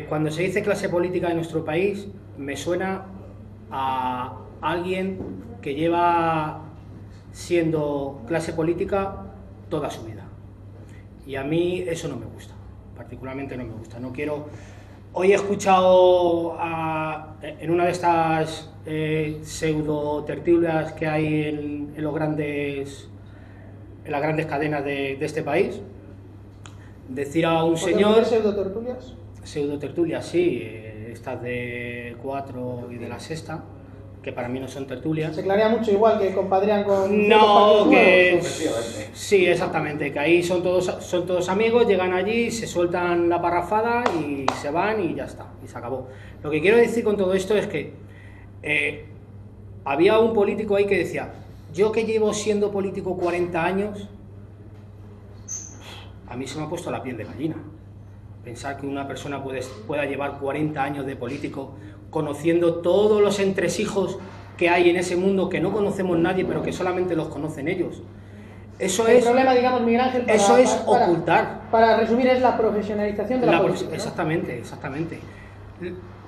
[SPEAKER 10] Cuando se dice clase política en nuestro país, me suena a alguien que lleva siendo clase política toda su vida. Y a mí eso no me gusta, particularmente no me gusta. No quiero... Hoy he escuchado en una de estas pseudo tertulias que hay en los grandes en las grandes cadenas de este país. Decir a un
[SPEAKER 6] ¿Podemos
[SPEAKER 10] señor...
[SPEAKER 6] ver pseudotertulias?
[SPEAKER 10] Pseudotertulias, sí, estas de 4 y de la Sexta, que para mí no son tertulias.
[SPEAKER 6] Se clarea mucho igual que compadrean con...
[SPEAKER 10] No, que...
[SPEAKER 6] nuevos.
[SPEAKER 10] Sí, exactamente, que ahí son todos amigos, llegan allí, se sueltan la parrafada y se van y ya está, y se acabó. Lo que quiero decir con todo esto es que había un político ahí que decía, yo que llevo siendo político 40 años, a mí se me ha puesto la piel de gallina. Pensar que una persona pueda llevar 40 años de político conociendo todos los entresijos que hay en ese mundo que no conocemos nadie, pero que solamente los conocen ellos. Eso
[SPEAKER 6] El
[SPEAKER 10] es...
[SPEAKER 6] problema, digamos, Miguel Ángel,
[SPEAKER 10] eso es ocultar.
[SPEAKER 6] Para resumir, es la profesionalización de la política, ¿no?
[SPEAKER 10] Exactamente, exactamente.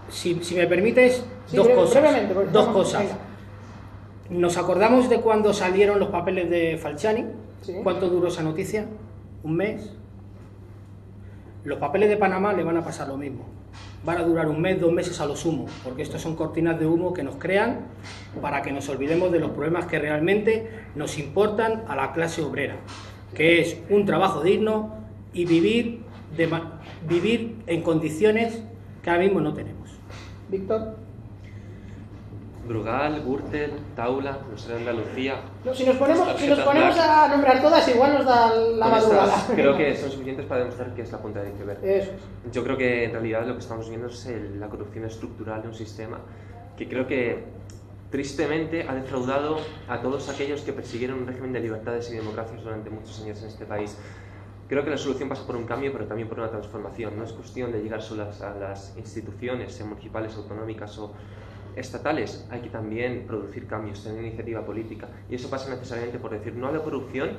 [SPEAKER 10] Si me permites,
[SPEAKER 6] Sí,
[SPEAKER 10] dos cosas.
[SPEAKER 6] brevemente, porque
[SPEAKER 10] Dos
[SPEAKER 6] estamos-
[SPEAKER 10] cosas.
[SPEAKER 6] venga.
[SPEAKER 10] Nos acordamos de cuando salieron los papeles de Falciani.
[SPEAKER 6] Sí.
[SPEAKER 10] ¿Cuánto duró esa noticia? ¿Un mes? Los papeles de Panamá le van a pasar lo mismo. Van a durar un mes, 2 meses a lo sumo, porque estos son cortinas de humo que nos crean para que nos olvidemos de los problemas que realmente nos importan a la clase obrera, que es un trabajo digno y vivir en condiciones que ahora mismo no tenemos.
[SPEAKER 6] Víctor.
[SPEAKER 9] Brugal, Gürtel, Taula, Nuestra Andalucía.
[SPEAKER 6] No, si nos ponemos
[SPEAKER 9] Black.
[SPEAKER 6] a nombrar todas, igual nos da la
[SPEAKER 9] Con
[SPEAKER 6] madrugada.
[SPEAKER 9] estas creo que son suficientes para demostrar que es la punta del iceberg.
[SPEAKER 6] Eso
[SPEAKER 9] Yo creo que en realidad lo que estamos viendo es la corrupción estructural de un sistema que creo que tristemente ha defraudado a todos aquellos que persiguieron un régimen de libertades y democracias durante muchos años en este país. Creo que la solución pasa por un cambio, pero también por una transformación. No es cuestión de llegar solo a las instituciones, sean municipales, autonómicas o estatales. Hay que también producir cambios, tener iniciativa política. Y eso pasa necesariamente por decir no a la corrupción,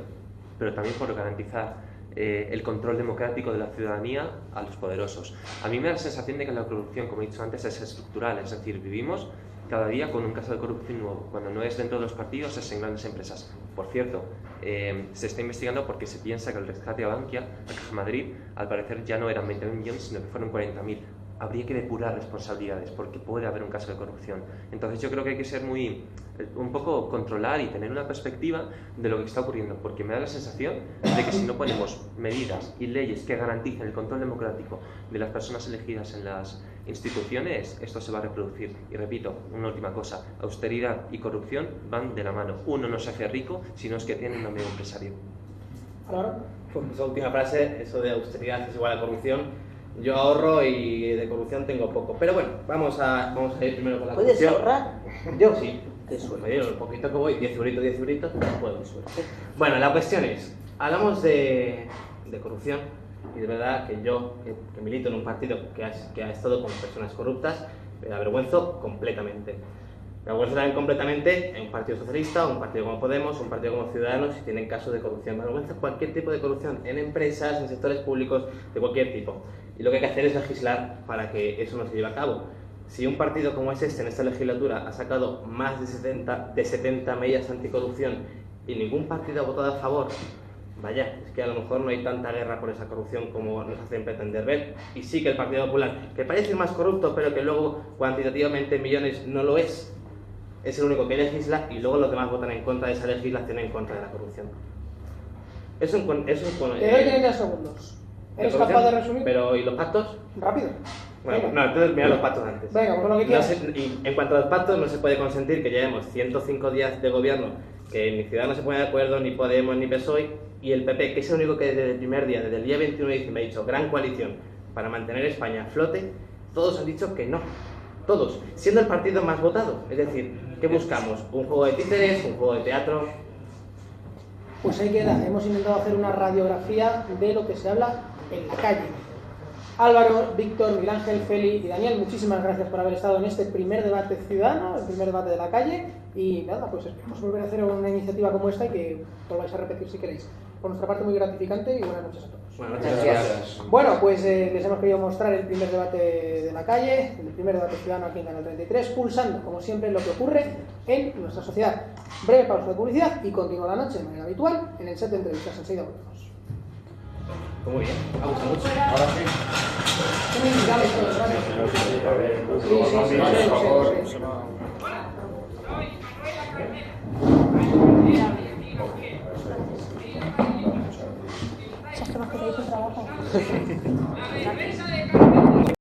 [SPEAKER 9] pero también por garantizar el control democrático de la ciudadanía a los poderosos. A mí me da la sensación de que la corrupción, como he dicho antes, es estructural. Es decir, vivimos cada día con un caso de corrupción nuevo. Cuando no es dentro de los partidos, es en grandes empresas. Por cierto, se está investigando porque se piensa que el rescate a Bankia, a Caja Madrid, al parecer ya no eran 20.000 millones, sino que fueron 40.000. Habría que depurar responsabilidades porque puede haber un caso de corrupción. Entonces yo creo que hay que ser un poco controlar y tener una perspectiva de lo que está ocurriendo, porque me da la sensación de que si no ponemos medidas y leyes que garanticen el control democrático de las personas elegidas en las instituciones, esto se va a reproducir. Y repito, una última cosa, austeridad y corrupción van de la mano. Uno no se hace rico, sino es que tiene un amigo empresario.
[SPEAKER 6] ¿Ahora?
[SPEAKER 8] Pues esa última frase, eso de austeridad es igual a corrupción. Yo ahorro y de corrupción tengo poco. Pero bueno, vamos a ir primero con la
[SPEAKER 4] ¿Puedes
[SPEAKER 8] corrupción.
[SPEAKER 4] ahorrar?
[SPEAKER 8] Yo sí.
[SPEAKER 4] Qué suerte.
[SPEAKER 8] Oye, lo poquito que voy, 10 euritos, no puedo. Bueno, la cuestión es, hablamos de corrupción y de verdad que yo, que milito en un partido que ha estado con personas corruptas, me avergüenzo completamente. Me avergüenzo también completamente en un partido socialista, un partido como Podemos, un partido como Ciudadanos, si tienen casos de corrupción. Me avergüenza cualquier tipo de corrupción en empresas, en sectores públicos, de cualquier tipo. Y lo que hay que hacer es legislar para que eso no se lleve a cabo. Si un partido como es este en esta legislatura ha sacado más de 70 medidas anticorrupción y ningún partido ha votado a favor, vaya, es que a lo mejor no hay tanta guerra por esa corrupción como nos hacen pretender ver. Y sí que el Partido Popular, que parece más corrupto, pero que luego cuantitativamente en millones no lo es el único que legisla y luego los demás votan en contra de esa legislación en contra de la corrupción. Eso
[SPEAKER 6] Te doy 30 segundos. ¿Eres capaz de resumir?
[SPEAKER 8] Pero, ¿y los pactos?
[SPEAKER 6] Rápido.
[SPEAKER 8] Bueno,
[SPEAKER 6] Venga.
[SPEAKER 8] no, entonces mira los pactos antes.
[SPEAKER 6] Venga, pues lo que quieras.
[SPEAKER 8] Y en cuanto a los pactos, no se puede consentir que llevemos 105 días de gobierno, que ni Ciudadanos se pone de acuerdo, ni Podemos, ni PSOE, y el PP, que es el único que desde el primer día, desde el día 21 de diciembre, ha dicho gran coalición para mantener España a flote, todos han dicho que no. Todos, siendo el partido más votado. Es decir, ¿qué buscamos? ¿Un juego de títeres? ¿Un juego de teatro?
[SPEAKER 6] Pues ahí queda. Hemos intentado hacer una radiografía de lo que se habla en la calle. Álvaro, Víctor, Miguel Ángel, Feli y Daniel, muchísimas gracias por haber estado en este primer debate ciudadano, el primer debate de la calle. Y nada, pues esperamos volver a hacer una iniciativa como esta y que volváis a repetir si queréis. Por nuestra parte, muy gratificante y buenas noches a todos.
[SPEAKER 8] Buenas noches. Gracias.
[SPEAKER 6] Bueno, pues les hemos querido mostrar el primer debate de la calle, el primer debate ciudadano aquí en Canal 33, pulsando, como siempre, lo que ocurre en nuestra sociedad. Breve pausa de publicidad y continúa la noche de manera habitual en el set de entrevistas. Enseguida volvemos.
[SPEAKER 8] Muy bien, me gusta mucho.
[SPEAKER 2] Ahora sí.
[SPEAKER 6] Son indicables todos, gracias. Sí.
[SPEAKER 5] Hola, soy Manuel Carmena.
[SPEAKER 11] Si es que más que te hizo el trabajo.
[SPEAKER 5] La defensa de